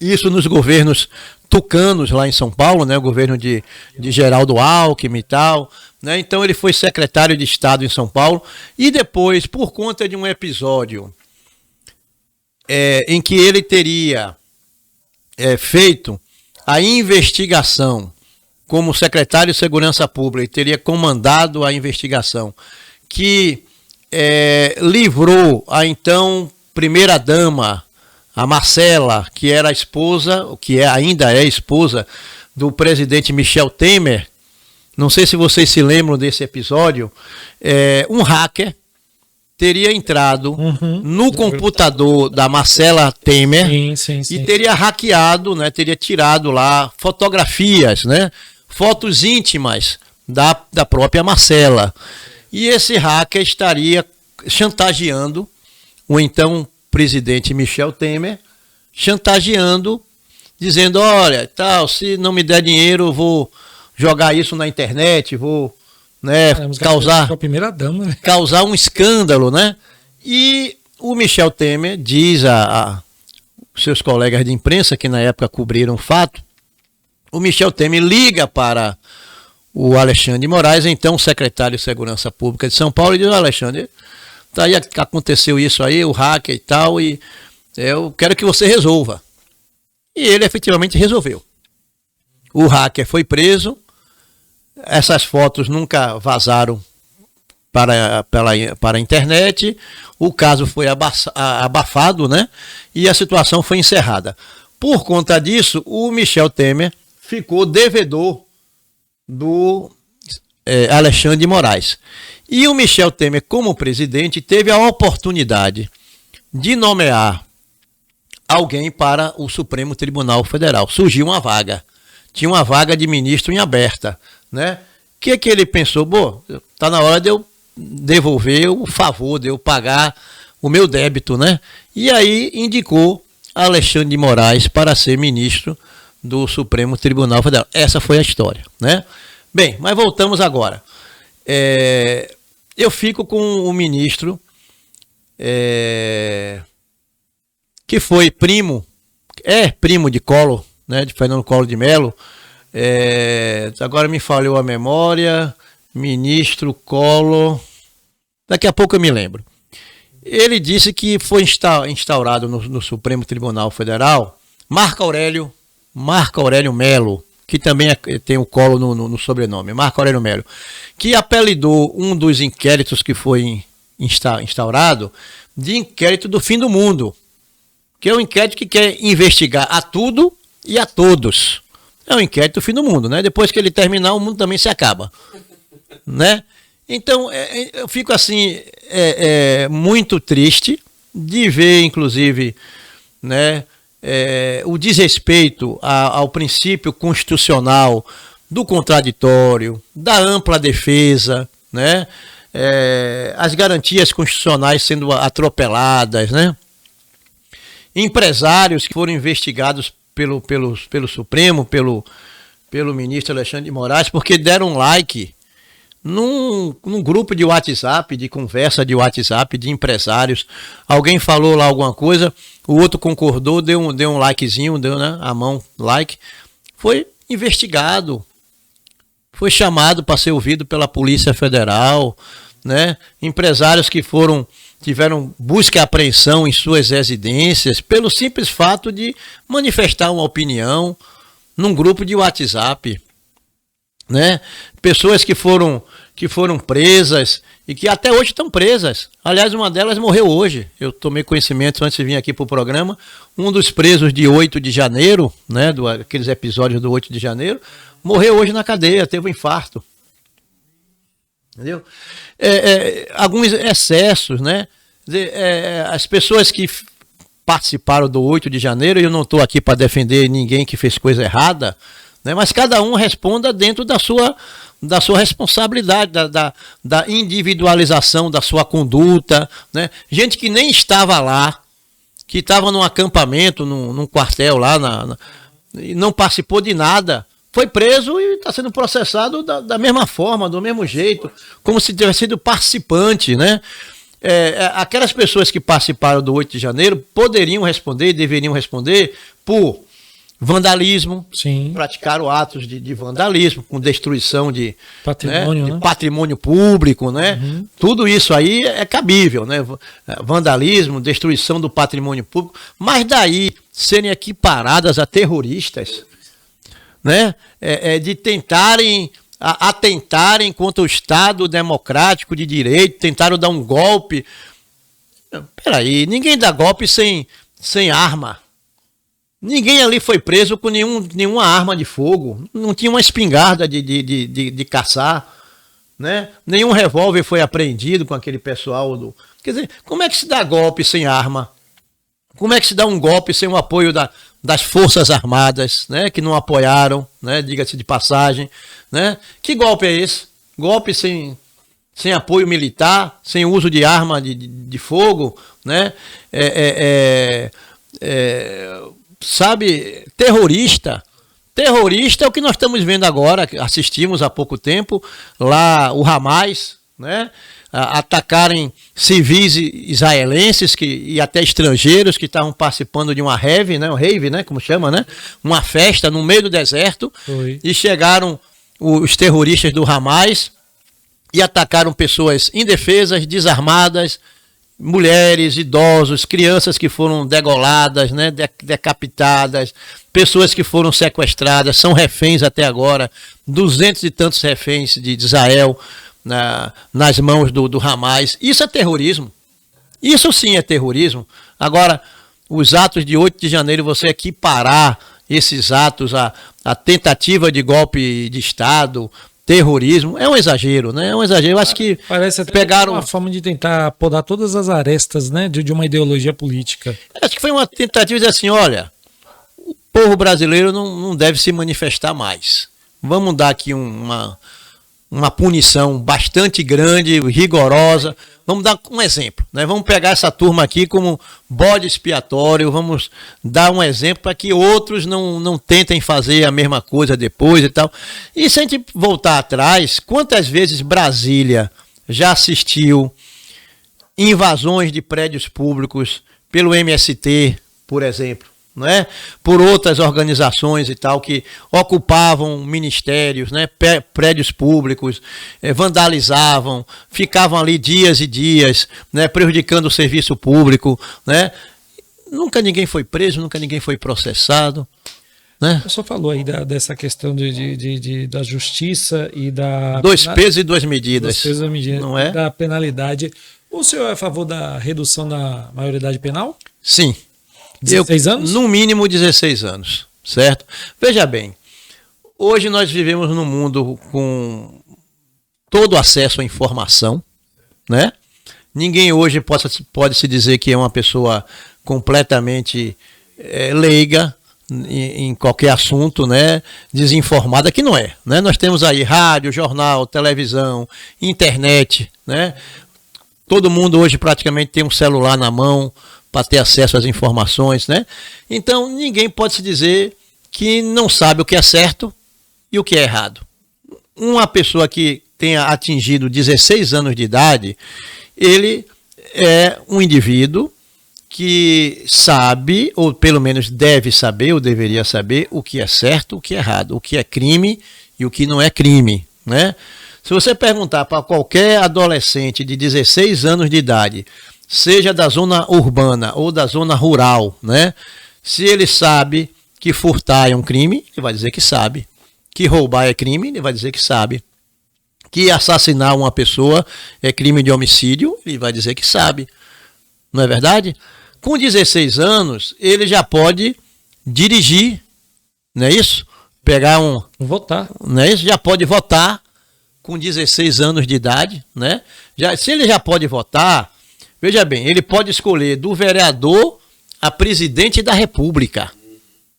Isso nos governos tucanos lá em São Paulo, né? O governo de Geraldo Alckmin e tal, né? Então ele foi secretário de Estado em São Paulo. E depois, por conta de um episódio em que ele teria feito a investigação como secretário de Segurança Pública, e teria comandado a investigação que livrou a então primeira-dama, a Marcela, que era a esposa, ainda é esposa do presidente Michel Temer. Não sei se vocês se lembram desse episódio. Um hacker teria entrado no computador da Marcela Temer Sim. e teria hackeado, né, teria tirado lá fotografias, né, fotos íntimas da própria Marcela. E esse hacker estaria chantageando o então presidente Michel Temer, chantageando, dizendo, olha, tal, se não me der dinheiro, eu vou jogar isso na internet, vou, né, causar um escândalo, né? E o Michel Temer diz a seus colegas de imprensa, que na época cobriram o fato, o Michel Temer liga para o Alexandre de Moraes, então secretário de Segurança Pública de São Paulo, e diz, Alexandre, tá aí, aconteceu isso aí, o hacker e tal, e eu quero que você resolva. E ele efetivamente resolveu. O hacker foi preso, essas fotos nunca vazaram para a internet, o caso foi abafado, né? E a situação foi encerrada. Por conta disso, o Michel Temer ficou devedor do Alexandre de Moraes. E o Michel Temer, como presidente, teve a oportunidade de nomear alguém para o Supremo Tribunal Federal. Surgiu uma vaga. Tinha uma vaga de ministro em aberta, né? O que ele pensou? Bom, tá na hora de eu devolver o favor, de eu pagar o meu débito, né? E aí indicou Alexandre de Moraes para ser ministro do Supremo Tribunal Federal. Essa foi a história, né? Bem, mas voltamos agora. Eu fico com o ministro que foi primo de Collor, né, de Fernando Collor de Mello. Agora me falhou a memória. Ministro Collor, daqui a pouco eu me lembro. Ele disse que foi instaurado no Supremo Tribunal Federal Marco Aurélio Mello, que também tem o Collor no sobrenome, Marco Aurélio Mello, que apelidou um dos inquéritos que foi instaurado de inquérito do fim do mundo, que é um inquérito que quer investigar a tudo e a todos. É um inquérito do fim do mundo, né? Depois que ele terminar, o mundo também se acaba, né? Então, eu fico assim, muito triste de ver, inclusive, né, o desrespeito ao princípio constitucional do contraditório, da ampla defesa, né, as garantias constitucionais sendo atropeladas, né, empresários que foram investigados pelo Supremo, pelo ministro Alexandre de Moraes, porque deram like num grupo de WhatsApp, de conversa de WhatsApp de empresários. Alguém falou lá alguma coisa, o outro concordou, deu um likezinho, deu, né, a mão, like. Foi investigado, foi chamado para ser ouvido pela Polícia Federal, né? Empresários que tiveram busca e apreensão em suas residências pelo simples fato de manifestar uma opinião num grupo de WhatsApp, né? Pessoas que foram presas e que até hoje estão presas. Aliás, uma delas morreu hoje. Eu tomei conhecimento antes de vir aqui para o programa. Um dos presos de 8 de janeiro, né, aqueles episódios do 8 de janeiro, morreu hoje na cadeia, teve um infarto. Entendeu? Alguns excessos, né? As pessoas que participaram do 8 de janeiro, e eu não estou aqui para defender ninguém que fez coisa errada, né? Mas cada um responda dentro da sua responsabilidade, da individualização da sua conduta, né? Gente que nem estava lá, que estava num acampamento, num quartel lá, e não participou de nada, foi preso e está sendo processado da mesma forma, do mesmo jeito, como se tivesse sido participante, né? Aquelas pessoas que participaram do 8 de janeiro poderiam responder, deveriam responder por vandalismo. Sim. Praticaram atos de vandalismo, com destruição de patrimônio, né? De patrimônio público, né? Uhum. Tudo isso aí é cabível, né? Vandalismo, destruição do patrimônio público, mas daí serem equiparadas a terroristas, né? De tentarem atentarem contra o Estado democrático de direito, tentaram dar um golpe. Peraí, ninguém dá golpe sem arma. Ninguém ali foi preso com nenhuma arma de fogo, não tinha uma espingarda de caçar, né? Nenhum revólver foi apreendido com aquele pessoal. Quer dizer, como é que se dá golpe sem arma? Como é que se dá um golpe sem o apoio das Forças Armadas, né? Que não apoiaram, né? Diga-se de passagem, né? Que golpe é esse? Golpe sem apoio militar, sem uso de arma de fogo, né? Sabe, terrorista é o que nós estamos vendo agora, assistimos há pouco tempo, lá o Hamas, né, atacarem civis israelenses e até estrangeiros que estavam participando de uma rave, né, como chama, né, uma festa no meio do deserto. Foi. E chegaram os terroristas do Hamas e atacaram pessoas indefesas, desarmadas, mulheres, idosos, crianças que foram degoladas, né, decapitadas, pessoas que foram sequestradas, são reféns até agora, 200 e tantos reféns de Israel nas mãos do Hamas. Isso é terrorismo. Isso sim é terrorismo. Agora, os atos de 8 de janeiro, você equiparar esses atos, a tentativa de golpe de Estado, terrorismo, é um exagero, né? É um exagero. Eu acho que Parece até pegaram uma forma de tentar podar todas as arestas, né, de uma ideologia política. Acho que foi uma tentativa de dizer assim, olha, o povo brasileiro não deve se manifestar mais. Vamos dar aqui uma punição bastante grande, rigorosa. Vamos dar um exemplo, né? Vamos pegar essa turma aqui como bode expiatório, vamos dar um exemplo para que outros não tentem fazer a mesma coisa depois e tal. E se a gente voltar atrás, quantas vezes Brasília já assistiu invasões de prédios públicos pelo MST, por exemplo, né? Por outras organizações e tal que ocupavam ministérios, né? Prédios públicos, vandalizavam, ficavam ali dias e dias, né? Prejudicando o serviço público, né? Nunca ninguém foi preso, nunca ninguém foi processado, né? O senhor falou aí dessa questão da justiça e da... Dois pesos e duas medidas. Dois pesos e duas medidas, não é? Da penalidade. O senhor é a favor da redução da maioridade penal? Sim. 16 anos? No mínimo 16 anos, certo? Veja bem, hoje nós vivemos num mundo com todo acesso à informação, né? Ninguém hoje pode se dizer que é uma pessoa completamente leiga em qualquer assunto, né? Desinformada, que não é, né? Nós temos aí rádio, jornal, televisão, internet, né? Todo mundo hoje praticamente tem um celular na mão para ter acesso às informações, né? Então, ninguém pode se dizer que não sabe o que é certo e o que é errado. Uma pessoa que tenha atingido 16 anos de idade, ele é um indivíduo que sabe, ou pelo menos deve saber, ou deveria saber, o que é certo, o que é errado, o que é crime e o que não é crime, né? Se você perguntar para qualquer adolescente de 16 anos de idade, seja da zona urbana ou da zona rural, né? Se ele sabe que furtar é um crime, ele vai dizer que sabe. Que roubar é crime, ele vai dizer que sabe. Que assassinar uma pessoa é crime de homicídio, ele vai dizer que sabe. Não é verdade? Com 16 anos, ele já pode dirigir, não é isso? Pegar votar. Não é isso? Já pode votar com 16 anos de idade, né? Se ele já pode votar, veja bem, ele pode escolher do vereador a presidente da República.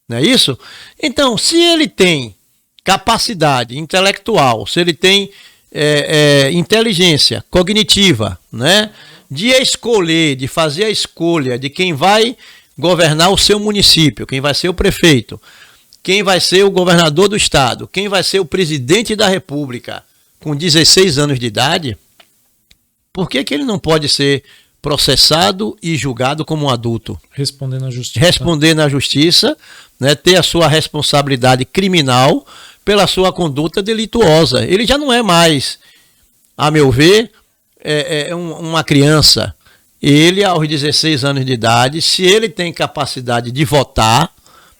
Não é isso? Então, se ele tem capacidade intelectual, se ele tem inteligência cognitiva, né, de escolher, de fazer a escolha de quem vai governar o seu município, quem vai ser o prefeito, quem vai ser o governador do estado, quem vai ser o presidente da República, com 16 anos de idade, por que ele não pode ser processado e julgado como um adulto? Responder na justiça. Responder na justiça, né, ter a sua responsabilidade criminal pela sua conduta delituosa. Ele já não é mais, a meu ver, uma criança. Ele, aos 16 anos de idade, se ele tem capacidade de votar,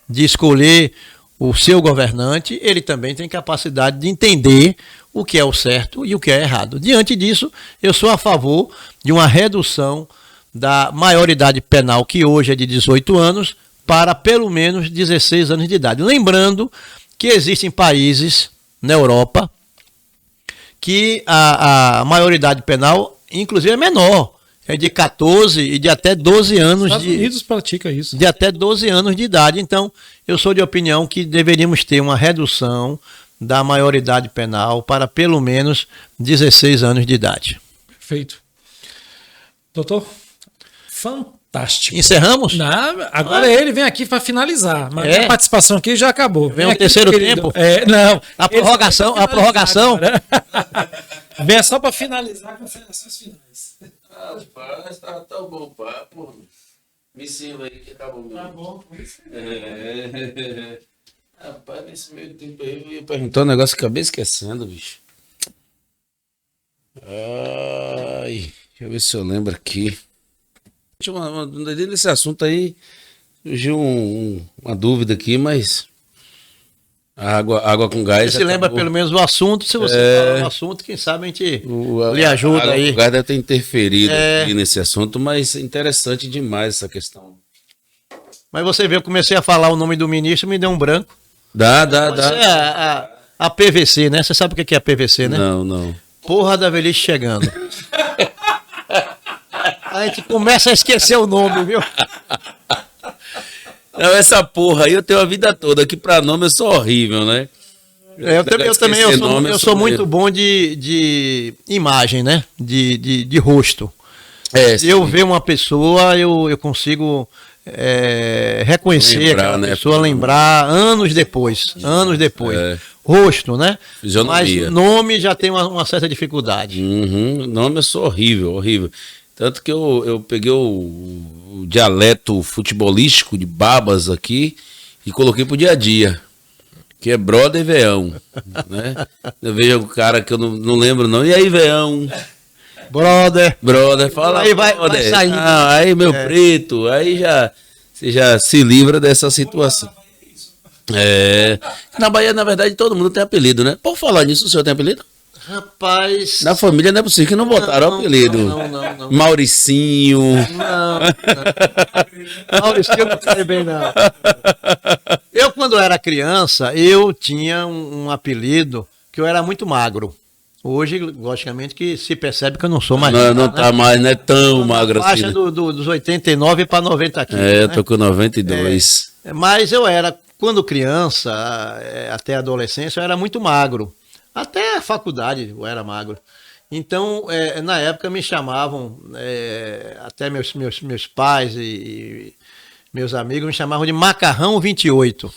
de escolher o seu governante, ele também tem capacidade de entender o que é o certo e o que é errado. Diante disso, eu sou a favor de uma redução da maioridade penal, que hoje é de 18 anos, para pelo menos 16 anos de idade. Lembrando que existem países na Europa que a maioridade penal, inclusive, é menor. É de 14 e de até 12 anos. Estados Unidos pratica isso. De até 12 anos de idade. Então, eu sou de opinião que deveríamos ter uma redução da maioridade penal para pelo menos 16 anos de idade. Perfeito. Doutor, fantástico. Encerramos? Não, agora ele vem aqui para finalizar. Mas a participação aqui já acabou. Vem o terceiro tempo? Não. A prorrogação. Vem só para finalizar com as seleções finais. Rapaz, tá bom o papo. Me sirva aí que tá bom. Tá bom. Rapaz, nesse meio tempo aí eu ia perguntar um negócio que eu acabei esquecendo, bicho. Ai, deixa eu ver se eu lembro aqui. Nesse assunto aí, surgiu uma dúvida aqui, mas a água com gás. Você se lembra pelo menos o assunto, se você falar o assunto, quem sabe a gente lhe ajuda a aí. O gás deve ter interferido aqui nesse assunto, mas é interessante demais essa questão Mas você vê, eu comecei a falar o nome do ministro, me deu um branco. Dá. A PVC, né? Você sabe o que é a PVC, né? Não. Porra da velhice chegando. A gente começa a esquecer o nome, viu? Não, essa porra aí eu tenho a vida toda, que pra nome eu sou horrível, né? Eu também sou muito bom de imagem, né? De rosto. Eu ver uma pessoa, eu consigo reconhecer lembrar, aquela pessoa, lembrar anos depois. Rosto, né? Fisionomia. Mas nome já tem uma certa dificuldade. Nome eu sou horrível. Tanto que eu peguei o dialeto futebolístico de Babas aqui e coloquei pro dia a dia. Que é brother e veão, né? Eu vejo o cara que eu não lembro não. E aí, veão? Brother, fala. Aí vai saindo. Aí, meu preto, aí você já se livra dessa situação. Na Bahia, na verdade, todo mundo tem apelido, né? Por falar nisso, o senhor tem apelido? Rapaz... Na família não é possível que não botaram apelido. Não. Mauricinho. Não. Mauricinho não cai bem, não. Eu, quando era criança, eu tinha um apelido que eu era muito magro. Hoje, logicamente, que se percebe que eu não sou mais magro. Não tá mais, não é tão magro assim. Faixa dos 89 para 90 quilos. Eu tô com 92. Mas eu era, quando criança, até adolescência, eu era muito magro. Até a faculdade eu era magro. Então, na época me chamavam, até meus pais e meus amigos me chamavam de Macarrão 28.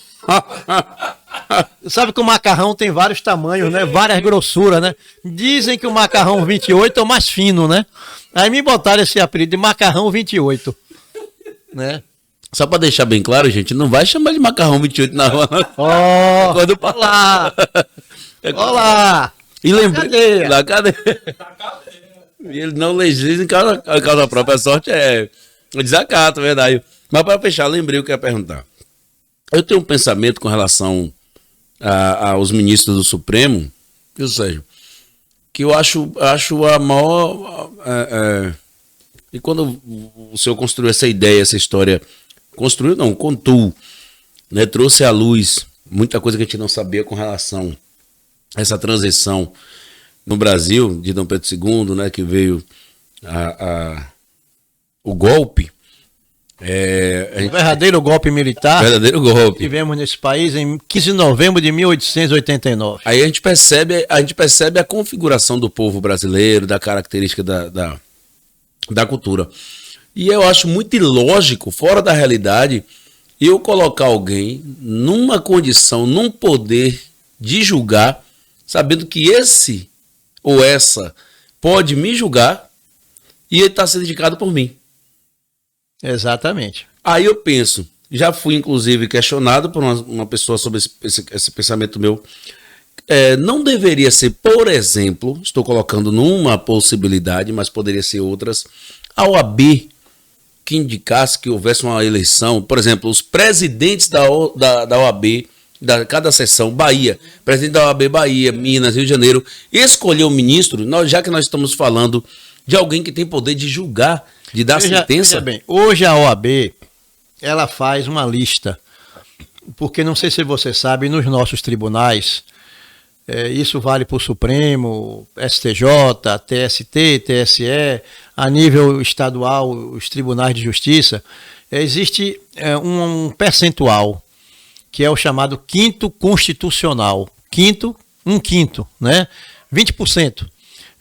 Sabe que o macarrão tem vários tamanhos, né? Várias grossuras, né? Dizem que o macarrão 28 é o mais fino, né? Aí me botaram esse apelido de Macarrão 28, né? Só pra deixar bem claro, gente, não vai chamar de Macarrão 28 na rua. Olá! E lembrei da cadeia. E ele não legisla em causa própria. A sorte é desacato, verdade. Mas para fechar, lembrei o que eu ia perguntar. Eu tenho um pensamento com relação aos ministros do Supremo, ou seja, que eu acho a maior... e quando o senhor construiu essa ideia, essa história, contou, né, trouxe à luz muita coisa que a gente não sabia com relação a essa transição no Brasil, de Dom Pedro II, né, que veio o golpe, o verdadeiro golpe militar. Verdadeiro golpe. Tivemos nesse país em 15 de novembro de 1889. Aí a gente percebe a configuração do povo brasileiro, da característica da cultura. E eu acho muito ilógico, fora da realidade, eu colocar alguém numa condição, num poder de julgar, sabendo que esse ou essa pode me julgar e ele está sendo indicado por mim. Exatamente. Aí eu penso, já fui inclusive questionado por uma pessoa sobre esse pensamento meu, não deveria ser, por exemplo, estou colocando numa possibilidade, mas poderia ser outras, a OAB que indicasse que houvesse uma eleição, por exemplo, os presidentes da OAB, cada seção, Bahia, presidente da OAB Bahia, Minas, Rio de Janeiro, escolher o ministro, já que nós estamos falando de alguém que tem poder de julgar, de dar sentença. Veja bem, hoje a OAB, ela faz uma lista, porque não sei se você sabe, nos nossos tribunais, isso vale para o Supremo, STJ, TST, TSE, a nível estadual, os tribunais de justiça, existe um percentual, que é o chamado quinto constitucional. Um quinto, né? 20%.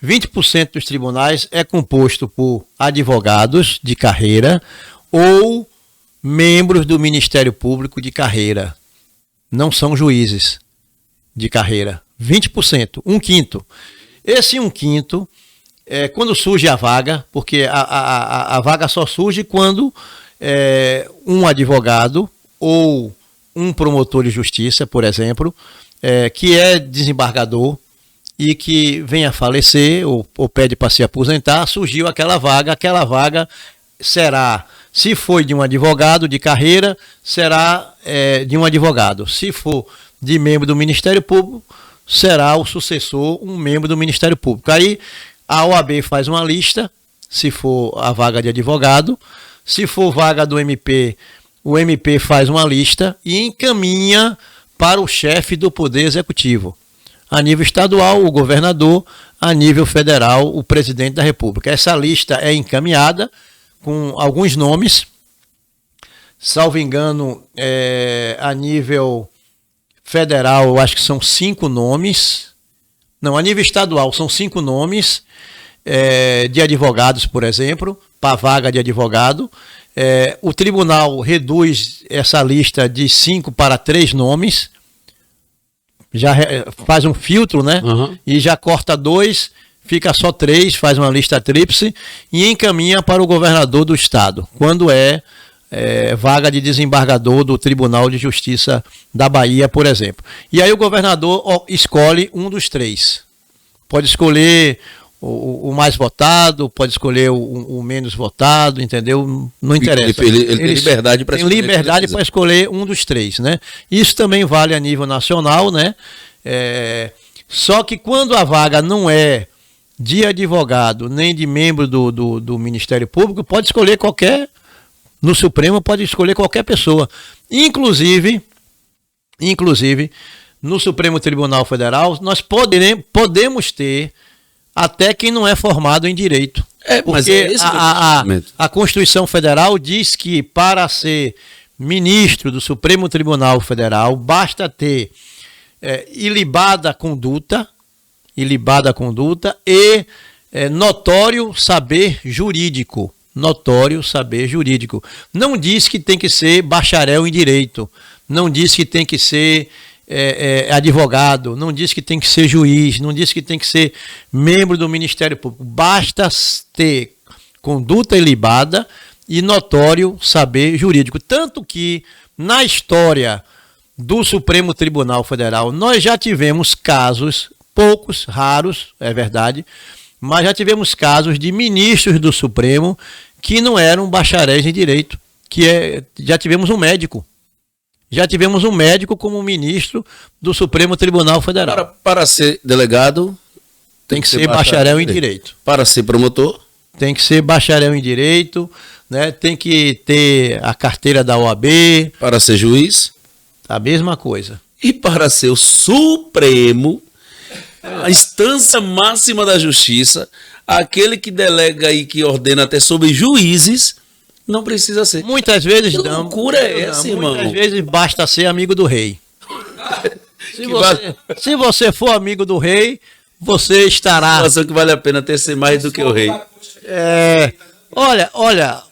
20% dos tribunais é composto por advogados de carreira ou membros do Ministério Público de carreira. Não são juízes de carreira. 20%, um quinto. Esse um quinto, quando surge a vaga, porque a vaga só surge quando um advogado ou um promotor de justiça, por exemplo, que é desembargador e que vem a falecer ou pede para se aposentar, surgiu aquela vaga será, se for de um advogado de carreira, será de um advogado. Se for de membro do Ministério Público, será o sucessor, um membro do Ministério Público. Aí a OAB faz uma lista, se for a vaga de advogado, se for vaga do MP, o MP faz uma lista e encaminha para o chefe do Poder Executivo. A nível estadual, o governador, a nível federal, o presidente da República. Essa lista é encaminhada com alguns nomes, salvo engano, a nível federal, eu acho que são 5 nomes. Não, a nível estadual são 5 nomes de advogados, por exemplo, para vaga de advogado. O tribunal reduz essa lista de 5 para 3 nomes, já faz um filtro, né? Uhum. E já corta 2, fica só 3, faz uma lista tríplice e encaminha para o governador do estado, quando vaga de desembargador do Tribunal de Justiça da Bahia, por exemplo. E aí o governador escolhe um dos 3. Pode escolher o mais votado, pode escolher o menos votado, entendeu? Não interessa. Ele tem liberdade para escolher. Tem liberdade para escolher um dos 3, né? Isso também vale a nível nacional, né? Só que quando a vaga não é de advogado nem de membro do Ministério Público, pode escolher no Supremo pode escolher qualquer pessoa. Inclusive, no Supremo Tribunal Federal, nós podemos ter até quem não é formado em direito. Porque a Constituição Federal diz que para ser ministro do Supremo Tribunal Federal, basta ter ilibada conduta e notório saber jurídico. Notório saber jurídico. Não diz que tem que ser bacharel em direito, não diz que tem que ser advogado, não diz que tem que ser juiz, não diz que tem que ser membro do Ministério Público. Basta ter conduta ilibada e notório saber jurídico. Tanto que, na história do Supremo Tribunal Federal, nós já tivemos casos, poucos, raros, é verdade, mas já tivemos casos de ministros do Supremo que não eram bacharéis em direito, já tivemos um médico. Já tivemos um médico como ministro do Supremo Tribunal Federal. Para ser delegado, tem que ser bacharel em direito. Para ser promotor, tem que ser bacharel em direito, né? Tem que ter a carteira da OAB. Para ser juiz, a mesma coisa. E para ser o Supremo, a instância máxima da justiça, aquele que delega e que ordena até sobre juízes, não precisa ser. Muitas vezes que loucura é essa, irmão? Muitas vezes basta ser amigo do rei. Se você for amigo do rei, você estará... Nossa, que vale a pena ter ser mais do que o rei. Olha,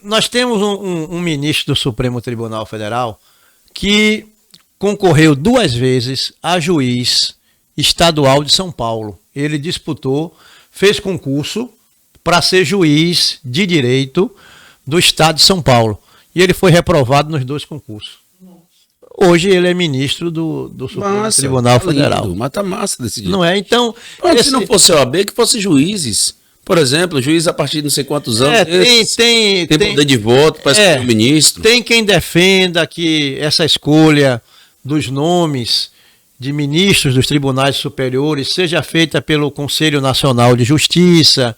nós temos um ministro do Supremo Tribunal Federal que concorreu 2 vezes a juiz estadual de São Paulo. Ele disputou, fez concurso para ser juiz de direito do estado de São Paulo. E ele foi reprovado nos 2 concursos. Hoje ele é ministro do Supremo Tribunal Federal. Lindo, mas tá massa desse jeito. Não é? Então... Se não fosse OAB, que fosse juízes. Por exemplo, juiz a partir de não sei quantos anos. Tem poder de voto para escolher o ministro. Tem quem defenda que essa escolha dos nomes de ministros dos tribunais superiores seja feita pelo Conselho Nacional de Justiça,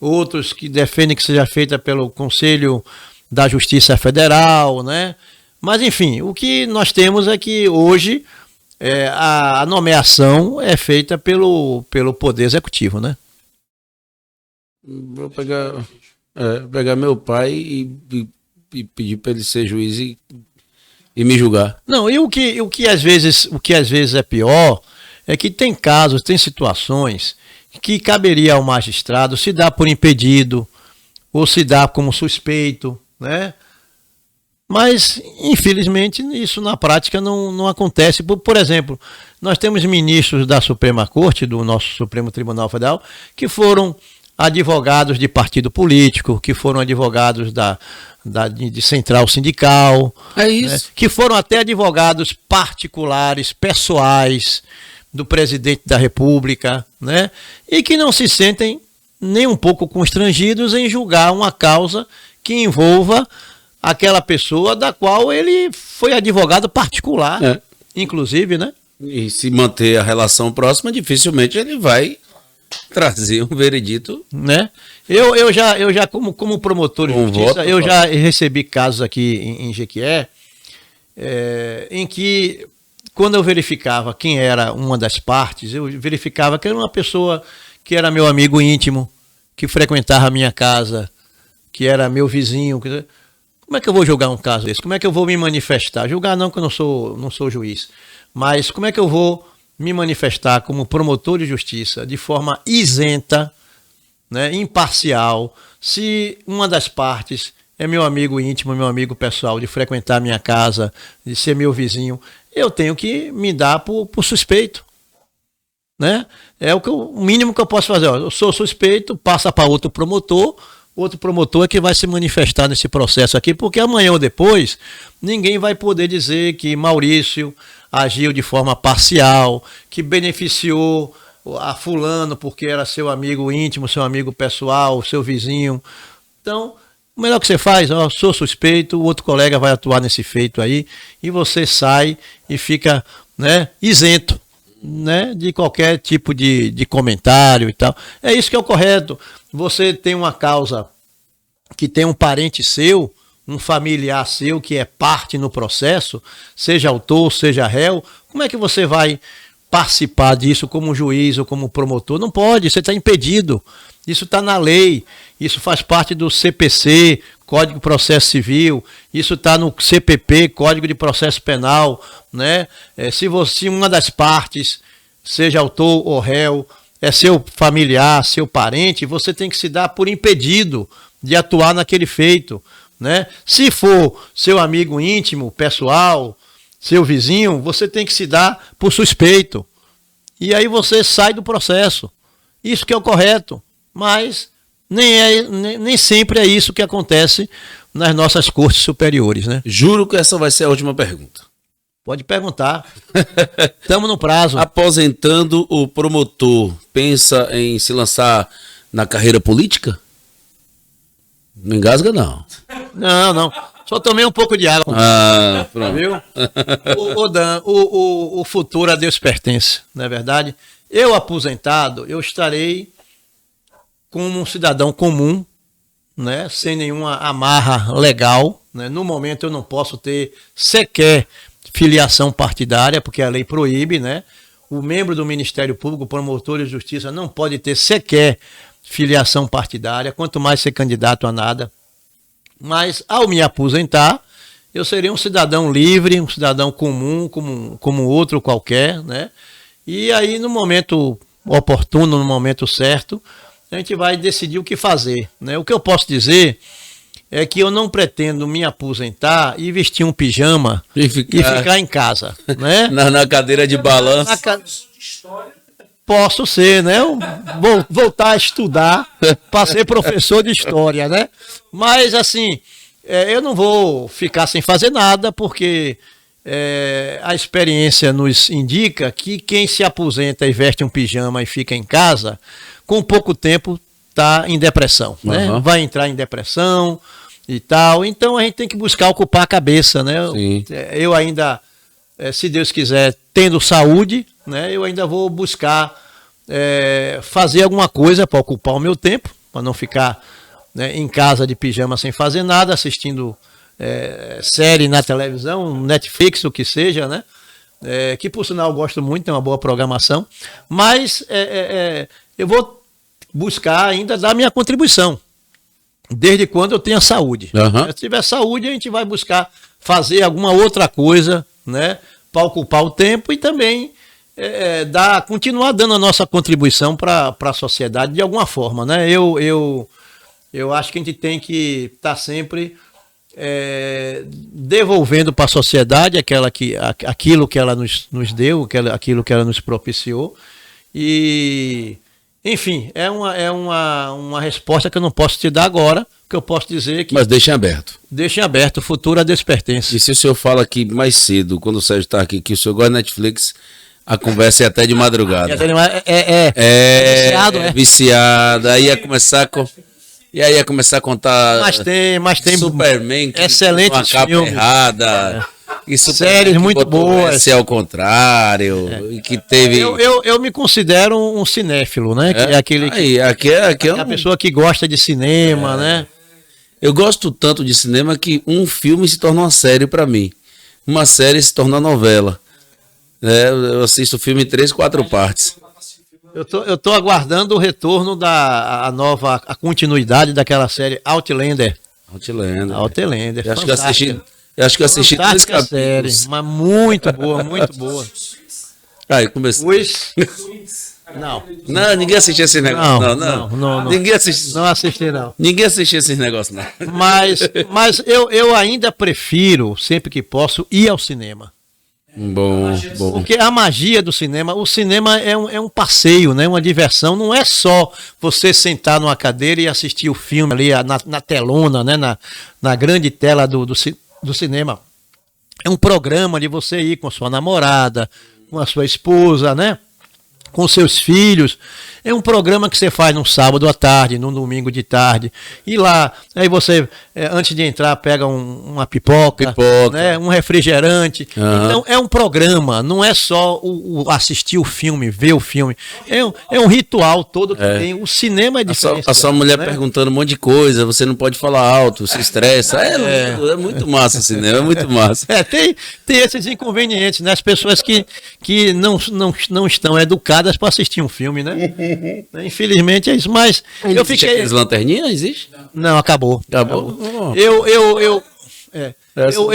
outros que defendem que seja feita pelo Conselho da Justiça Federal, né? Mas, enfim, o que nós temos é que hoje a nomeação é feita pelo Poder Executivo, né? Vou pegar meu pai e pedir para ele ser juiz e me julgar. Não, e o que às vezes é pior é que tem casos, tem situações que caberia ao magistrado se dar por impedido ou se dar como suspeito, né? Mas, infelizmente, isso na prática não acontece. Por exemplo, nós temos ministros da Suprema Corte, do nosso Supremo Tribunal Federal, que foram advogados de partido político, que foram advogados de central sindical, né? Que foram até advogados particulares, pessoais, do presidente da República, né? E que não se sentem nem um pouco constrangidos em julgar uma causa que envolva aquela pessoa da qual ele foi advogado particular, inclusive, né? E se manter a relação próxima, dificilmente ele vai trazer um veredito. Né? Eu já como promotor de Com justiça, voto, eu já recebi casos aqui em Jequié, em que, quando eu verificava quem era uma das partes, eu verificava que era uma pessoa que era meu amigo íntimo, que frequentava a minha casa, que era meu vizinho. Como é que eu vou julgar um caso desse? Como é que eu vou me manifestar? Julgar não, que eu não sou juiz. Mas como é que eu vou me manifestar como promotor de justiça de forma isenta, né, imparcial, se uma das partes é meu amigo íntimo, meu amigo pessoal, de frequentar a minha casa, de ser meu vizinho? Eu tenho que me dar por suspeito. Né? É o mínimo que eu posso fazer. Ó, eu sou suspeito, passa para outro promotor é que vai se manifestar nesse processo aqui, porque amanhã ou depois ninguém vai poder dizer que Maurício agiu de forma parcial, que beneficiou a fulano porque era seu amigo íntimo, seu amigo pessoal, seu vizinho. Então, o melhor que você faz, ó, sou suspeito, o outro colega vai atuar nesse feito aí, e você sai e fica, né, isento, né, de qualquer tipo de comentário e tal. É isso que é o correto. Você tem uma causa que tem um parente seu, um familiar seu que é parte no processo, seja autor, seja réu, como é que você vai participar disso como juiz ou como promotor? Não pode, você está impedido. Isso está na lei, isso faz parte do CPC, Código de Processo Civil, isso está no CPP, Código de Processo Penal, né? Se uma das partes, seja autor ou réu, é seu familiar, seu parente, você tem que se dar por impedido de atuar naquele feito, né? Se for seu amigo íntimo, pessoal, seu vizinho, você tem que se dar por suspeito. E aí você sai do processo. Isso que é o correto. Mas nem sempre é isso que acontece nas nossas cortes superiores, né? Juro que essa vai ser a última pergunta. Pode perguntar. Estamos no prazo. Aposentando, o promotor pensa em se lançar na carreira política? Não engasga, não. Não. Só tomei um pouco de água. Ah, pronto. Viu? Dan, o futuro a Deus pertence, não é verdade? Eu, aposentado, eu estarei como um cidadão comum, né, sem nenhuma amarra legal, né? No momento eu não posso ter sequer filiação partidária, porque a lei proíbe, né? O membro do Ministério Público, o promotor de justiça, não pode ter sequer filiação partidária, quanto mais ser candidato a nada. Mas, ao me aposentar, eu serei um cidadão livre, um cidadão comum, como outro qualquer, né? E aí, no momento oportuno, no momento certo, a gente vai decidir o que fazer, né? O que eu posso dizer é que eu não pretendo me aposentar e vestir um pijama e ficar em casa, né? Na cadeira de balanço. Posso ser, né? Eu vou voltar a estudar para ser professor de história, né? Mas, assim, eu não vou ficar sem fazer nada, porque a experiência nos indica que quem se aposenta e veste um pijama e fica em casa, com pouco tempo está em depressão, né? Uhum. Vai entrar em depressão e tal. Então a gente tem que buscar ocupar a cabeça, né? Sim. Eu ainda, se Deus quiser, tendo saúde, né? Eu ainda vou buscar fazer alguma coisa para ocupar o meu tempo, para não ficar, né, em casa de pijama sem fazer nada, assistindo série na televisão, Netflix, o que seja, né? Que por sinal eu gosto muito, tem uma boa programação, mas eu vou buscar ainda dar minha contribuição, desde quando eu tenha saúde. Uhum. Se tiver saúde, a gente vai buscar fazer alguma outra coisa, né, para ocupar o tempo e também continuar dando a nossa contribuição para a sociedade de alguma forma, né? Eu acho que a gente tem que estar sempre devolvendo para a sociedade aquilo que ela nos deu, aquilo que ela nos propiciou. E, enfim, é uma resposta que eu não posso te dar agora, que eu posso dizer que... Mas deixem aberto. Deixem aberto, o futuro a Deus pertence. E se o senhor fala aqui mais cedo, quando o Sérgio está aqui, que o senhor gosta de Netflix, a conversa é até de madrugada. Viciado, viciada. Aí ia começar a contar. Mas tem Superman, que excelentes com a capa filmes. errada. Isso séries que muito botou boas. Esse ao contrário, e que teve... Eu me considero um cinéfilo, né? Que é aquele Aí, aqui é a pessoa que gosta de cinema, né? Eu gosto tanto de cinema que um filme se torna uma série pra mim. Uma série se torna uma novela. Eu assisto o filme em 3, 4 partes. Eu tô aguardando o retorno a continuidade daquela série Outlander. Outlander. Fantástica. Eu acho que eu assisti 3 Fantástica série, capítulos. mas muito boa, muito boa. Aí comecei. Não, Não, ninguém assistia esse negócio. não. Ninguém assistia. não assisti não. Ninguém assistia esses negócios, não. Mas eu ainda prefiro, sempre que posso, ir ao cinema. Bom. Porque a magia do cinema, o cinema é um passeio, né? Uma diversão. Não é só você sentar numa cadeira e assistir o filme ali na telona, né? Na grande tela do cinema. É um programa de você ir com a sua namorada, com a sua esposa, né? Com seus filhos. É um programa que você faz num sábado à tarde, num domingo de tarde. E lá, aí você, antes de entrar, pega uma pipoca. Né, um refrigerante. Uhum. Então, é um programa, não é só o assistir o filme, ver o filme. É um ritual todo que tem. O cinema é diferente. A sua mulher perguntando um monte de coisa, você não pode falar alto, se estressa. É muito massa o cinema, é muito massa. Tem esses inconvenientes, né? As pessoas que não estão educadas para assistir um filme, né? Infelizmente é isso, mas eu fiquei... Aqueles lanterninhas, existe? Não, acabou. Acabou?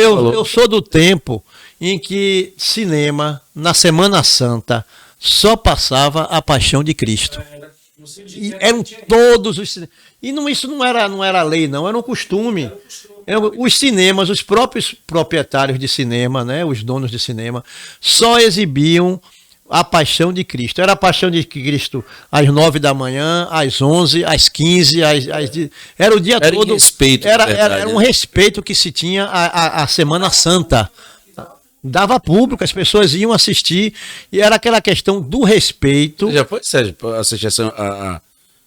Eu sou do tempo em que cinema, na Semana Santa, só passava A Paixão de Cristo. E eram todos os cinemas. E isso não era lei, não, era um costume. Os cinemas, os próprios proprietários de cinema, né, os donos de cinema, só exibiam A Paixão de Cristo. Era A Paixão de Cristo às 9 da manhã, às 11, às 15, era o dia todo. Respeito, era um respeito que se tinha à Semana Santa. Dava público, as pessoas iam assistir, e era aquela questão do respeito. Você já foi, Sérgio, assistir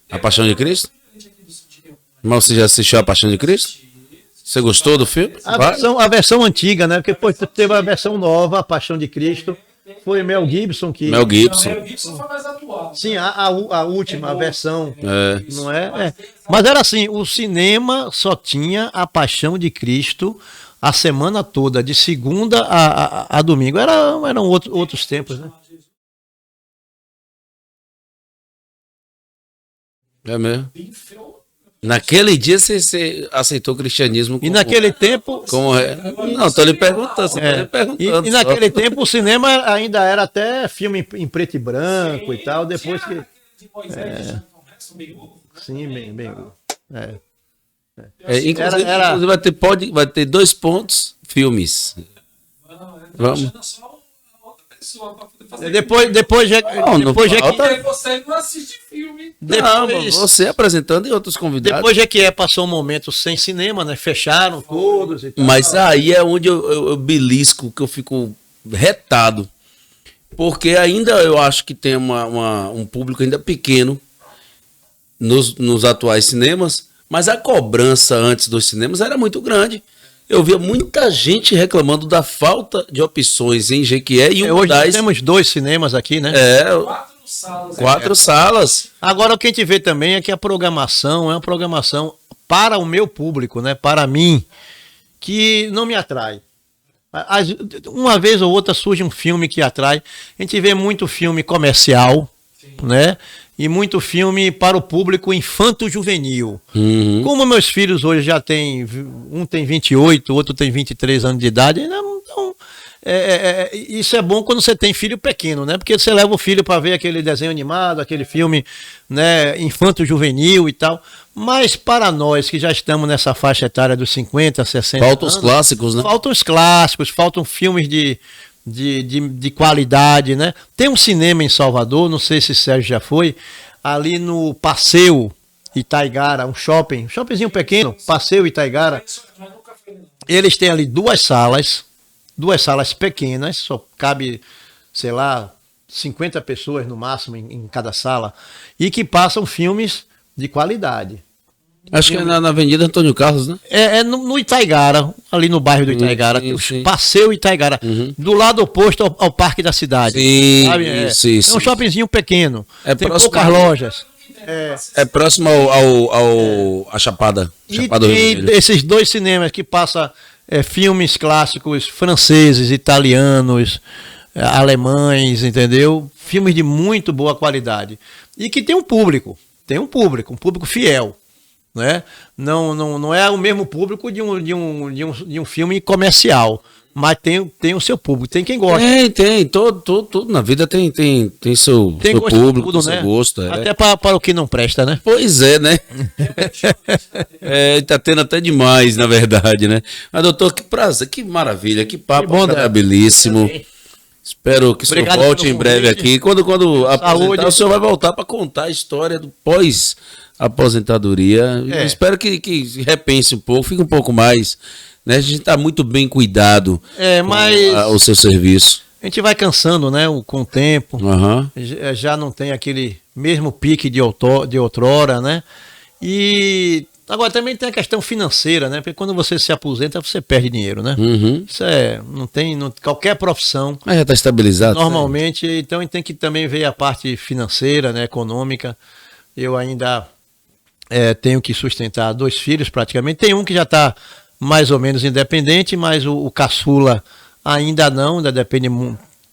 a Paixão de Cristo? Mas você já assistiu A Paixão de Cristo? Você gostou do filme? A versão antiga, né? Porque depois teve a versão nova, A Paixão de Cristo. Foi Mel Gibson que... Mel Gibson. Mel Gibson foi mais atual. Sim, a última, a versão. Não é? Mas era assim, o cinema só tinha A Paixão de Cristo a semana toda, de segunda a domingo. Eram outros tempos, né? É mesmo? Naquele dia você aceitou o cristianismo E naquele tempo... Não, estou lhe perguntando. E naquele tempo o cinema ainda era até filme em preto e branco e tal, depois que... Sim, bem. Inclusive vai ter 2 pontos, filmes. Vamos. Depois Você não assiste filme. Você apresentando e outros convidados. Depois passou um momento sem cinema, né? Fecharam todos e tal. Mas aí é onde eu belisco, que eu fico retado. Porque ainda eu acho que tem um público ainda pequeno nos atuais cinemas, mas a cobrança antes dos cinemas era muito grande. Eu via muita gente reclamando da falta de opções em Jequié e hoje temos 2 cinemas aqui, né? 4 salas. Agora o que a gente vê também é que a programação é uma programação para o meu público, né? Para mim, que não me atrai. Uma vez ou outra surge um filme que atrai. A gente vê muito filme comercial, né? E muito filme para o público infanto-juvenil. Uhum. Como meus filhos hoje já têm, um tem 28, o outro tem 23 anos de idade, então, isso é bom quando você tem filho pequeno, né? Porque você leva o filho para ver aquele desenho animado, aquele filme, né, infanto-juvenil e tal. Mas para nós que já estamos nessa faixa etária dos 50, 60 Faltam os clássicos, né? Faltam os clássicos, faltam filmes de qualidade, né? Tem um cinema em Salvador, não sei se o Sérgio já foi, ali no Passeio Itaigara, um shoppingzinho pequeno, Passeio Itaigara. Eles têm ali 2 salas pequenas, só cabe, sei lá, 50 pessoas no máximo em cada sala, e que passam filmes de qualidade. Acho que é na Avenida Antônio Carlos, né? É no Itaigara, ali no bairro do Itaigara, sim. Passeio Itaigara, do lado oposto ao Parque da Cidade. Sim, sabe? isso. É um shoppingzinho pequeno, É tem próximo poucas lojas. É próximo à Chapada. E Chapada do Rio tem Vermelho. esses dois cinemas que passam filmes clássicos franceses, italianos, alemães, entendeu? Filmes de muito boa qualidade. E que tem um público fiel. Né? Não é o mesmo público de um filme comercial, mas tem o seu público, tem quem gosta. Tem. Tudo na vida tem seu Gosto de público, tudo, seu né? gosto. Até para o que não presta, né? Pois é, né? Tá tendo até demais, na verdade, né? Mas, doutor, que prazer, que maravilha, que papo bom, agradabilíssimo. Espero que o senhor Obrigado volte pelo em breve convite. aqui. Quando aposentar, Saúde. o senhor vai voltar para contar a história do pós-aposentadoria. Eu espero que repense um pouco, fique um pouco mais. Né? A gente está muito bem cuidado com o seu serviço. A gente vai cansando, né? Com o tempo. Uhum. Já não tem aquele mesmo pique de outrora, né? E agora também tem a questão financeira, né? Porque quando você se aposenta, você perde dinheiro, né? Uhum. Isso não tem qualquer profissão. Mas já está estabilizado? Normalmente, então a gente tem que também ver a parte financeira, né, econômica. Eu ainda tenho que sustentar 2 filhos praticamente. Tem um que já está mais ou menos independente, mas o caçula ainda depende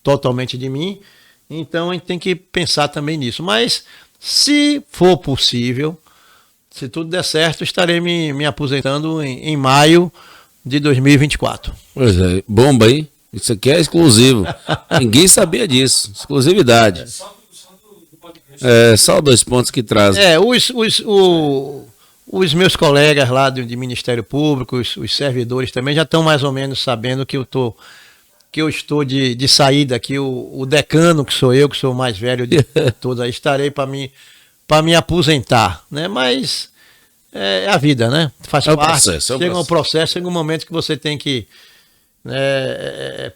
totalmente de mim. Então a gente tem que pensar também nisso. Mas se for possível, se tudo der certo, estarei me aposentando em maio de 2024. Pois é, bomba aí. Isso aqui é exclusivo. Ninguém sabia disso. Exclusividade. Só 2 pontos que trazem. Os meus colegas lá de Ministério Público, os servidores também já estão mais ou menos sabendo que eu estou de saída aqui. O decano, que sou eu, que sou o mais velho de todos, aí estarei para me aposentar, né? Mas é a vida, né? Faz parte. Processo, chega um processo, chega um momento que você tem que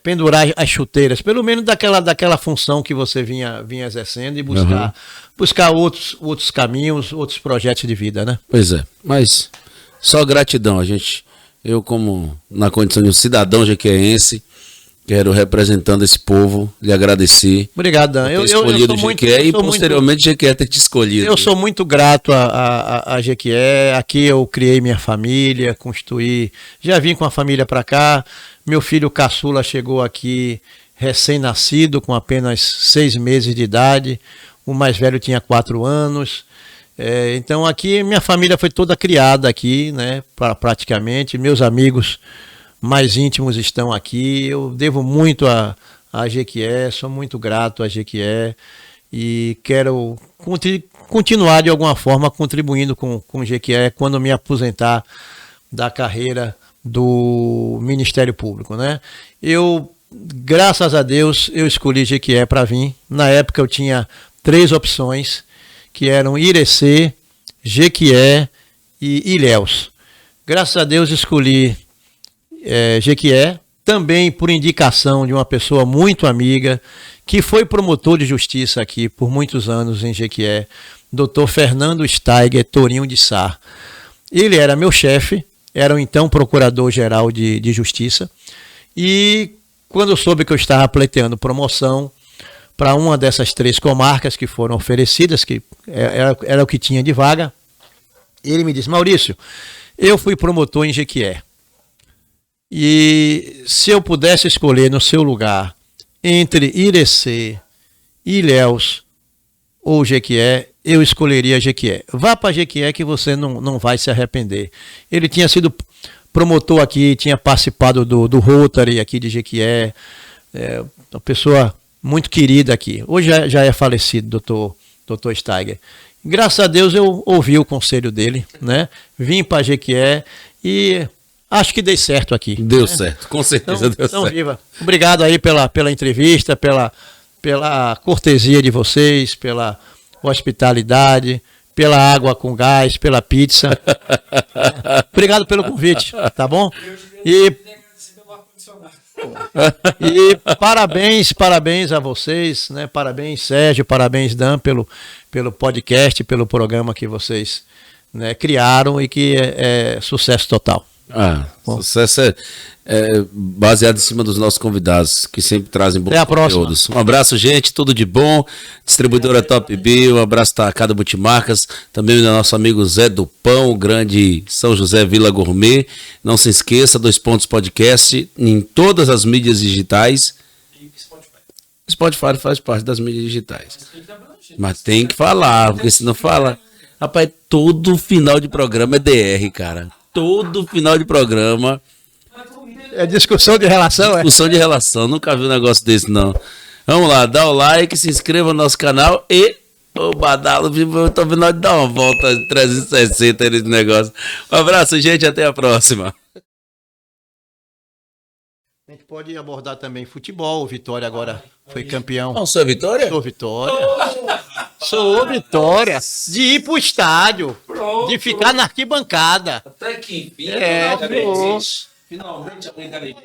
pendurar as chuteiras, pelo menos daquela função que você vinha exercendo e buscar outros caminhos, outros projetos de vida, né? Pois é, mas só gratidão. Eu como na condição de um cidadão jequiéense, quero, representando esse povo, lhe agradecer. Obrigado, Dan. Eu escolhido o Jequié e posteriormente o Jequié ter te escolhido. Eu sou muito grato a Jequié. Aqui eu criei minha família, construí. Já vim com a família para cá. Meu filho caçula chegou aqui recém-nascido, com apenas 6 meses de idade. O mais velho tinha 4 anos. Então aqui minha família foi toda criada aqui, né? Praticamente. Meus amigos mais íntimos estão aqui. Eu devo muito a Jequié, sou muito grato a Jequié e quero continuar de alguma forma contribuindo com Jequié quando me aposentar da carreira do Ministério Público, né? Graças a Deus, eu escolhi Jequié para vir. Na época eu tinha 3 opções, que eram Irecê, Jequié e Ilhéus. Graças a Deus escolhi Jequié, também por indicação de uma pessoa muito amiga, que foi promotor de justiça aqui por muitos anos em Jequié, Dr. Fernando Steiger Torinho de Sá. Ele era meu chefe, era o então procurador-geral de justiça, e quando eu soube que eu estava pleiteando promoção para uma dessas 3 comarcas que foram oferecidas, que era o que tinha de vaga, ele me disse: Maurício, eu fui promotor em Jequié, e se eu pudesse escolher no seu lugar entre Irecê, Ilhéus ou Jequié, eu escolheria Jequié. Vá para Jequié que você não vai se arrepender. Ele tinha sido promotor aqui, tinha participado do Rotary aqui de Jequié, uma pessoa muito querida aqui. Hoje já é falecido, doutor Steiger. Graças a Deus eu ouvi o conselho dele, né? Vim para Jequié e acho que dei certo aqui. Deu certo, com certeza deu certo. Viva. Obrigado aí pela entrevista, pela cortesia de vocês, pela hospitalidade, pela água com gás, pela pizza. Obrigado pelo convite, tá bom? E parabéns a vocês, né? Parabéns, Sérgio, parabéns, Dan, pelo podcast, pelo programa que vocês né, criaram e que é sucesso total. Sucesso é baseado em cima dos nossos convidados, que sempre trazem bons Até a próxima. conteúdos. Um abraço, gente, tudo de bom. Distribuidora Top B, um abraço Tacado Multimarcas, também o nosso amigo Zé do Pão, grande São José Vila Gourmet. Não se esqueça, 2 Pontos Podcast em todas as mídias digitais. Spotify faz parte das mídias digitais. Mas tem que falar, porque se não fala... Rapaz, todo final de programa é DR, cara. Todo final de programa... É discussão de relação, Discussão de relação, nunca vi um negócio desse, não. Vamos lá, dá o like, se inscreva no nosso canal e o Badalo, eu tô vendo de dar uma volta 360 nesse negócio. Um abraço, gente, até a próxima. A gente pode abordar também futebol. O Vitória agora foi campeão. Não, sou a Vitória? Sou Vitória. Sou Vitória. De ir pro estádio. De ficar na arquibancada. Até que enfim, finalmente a brincadeira.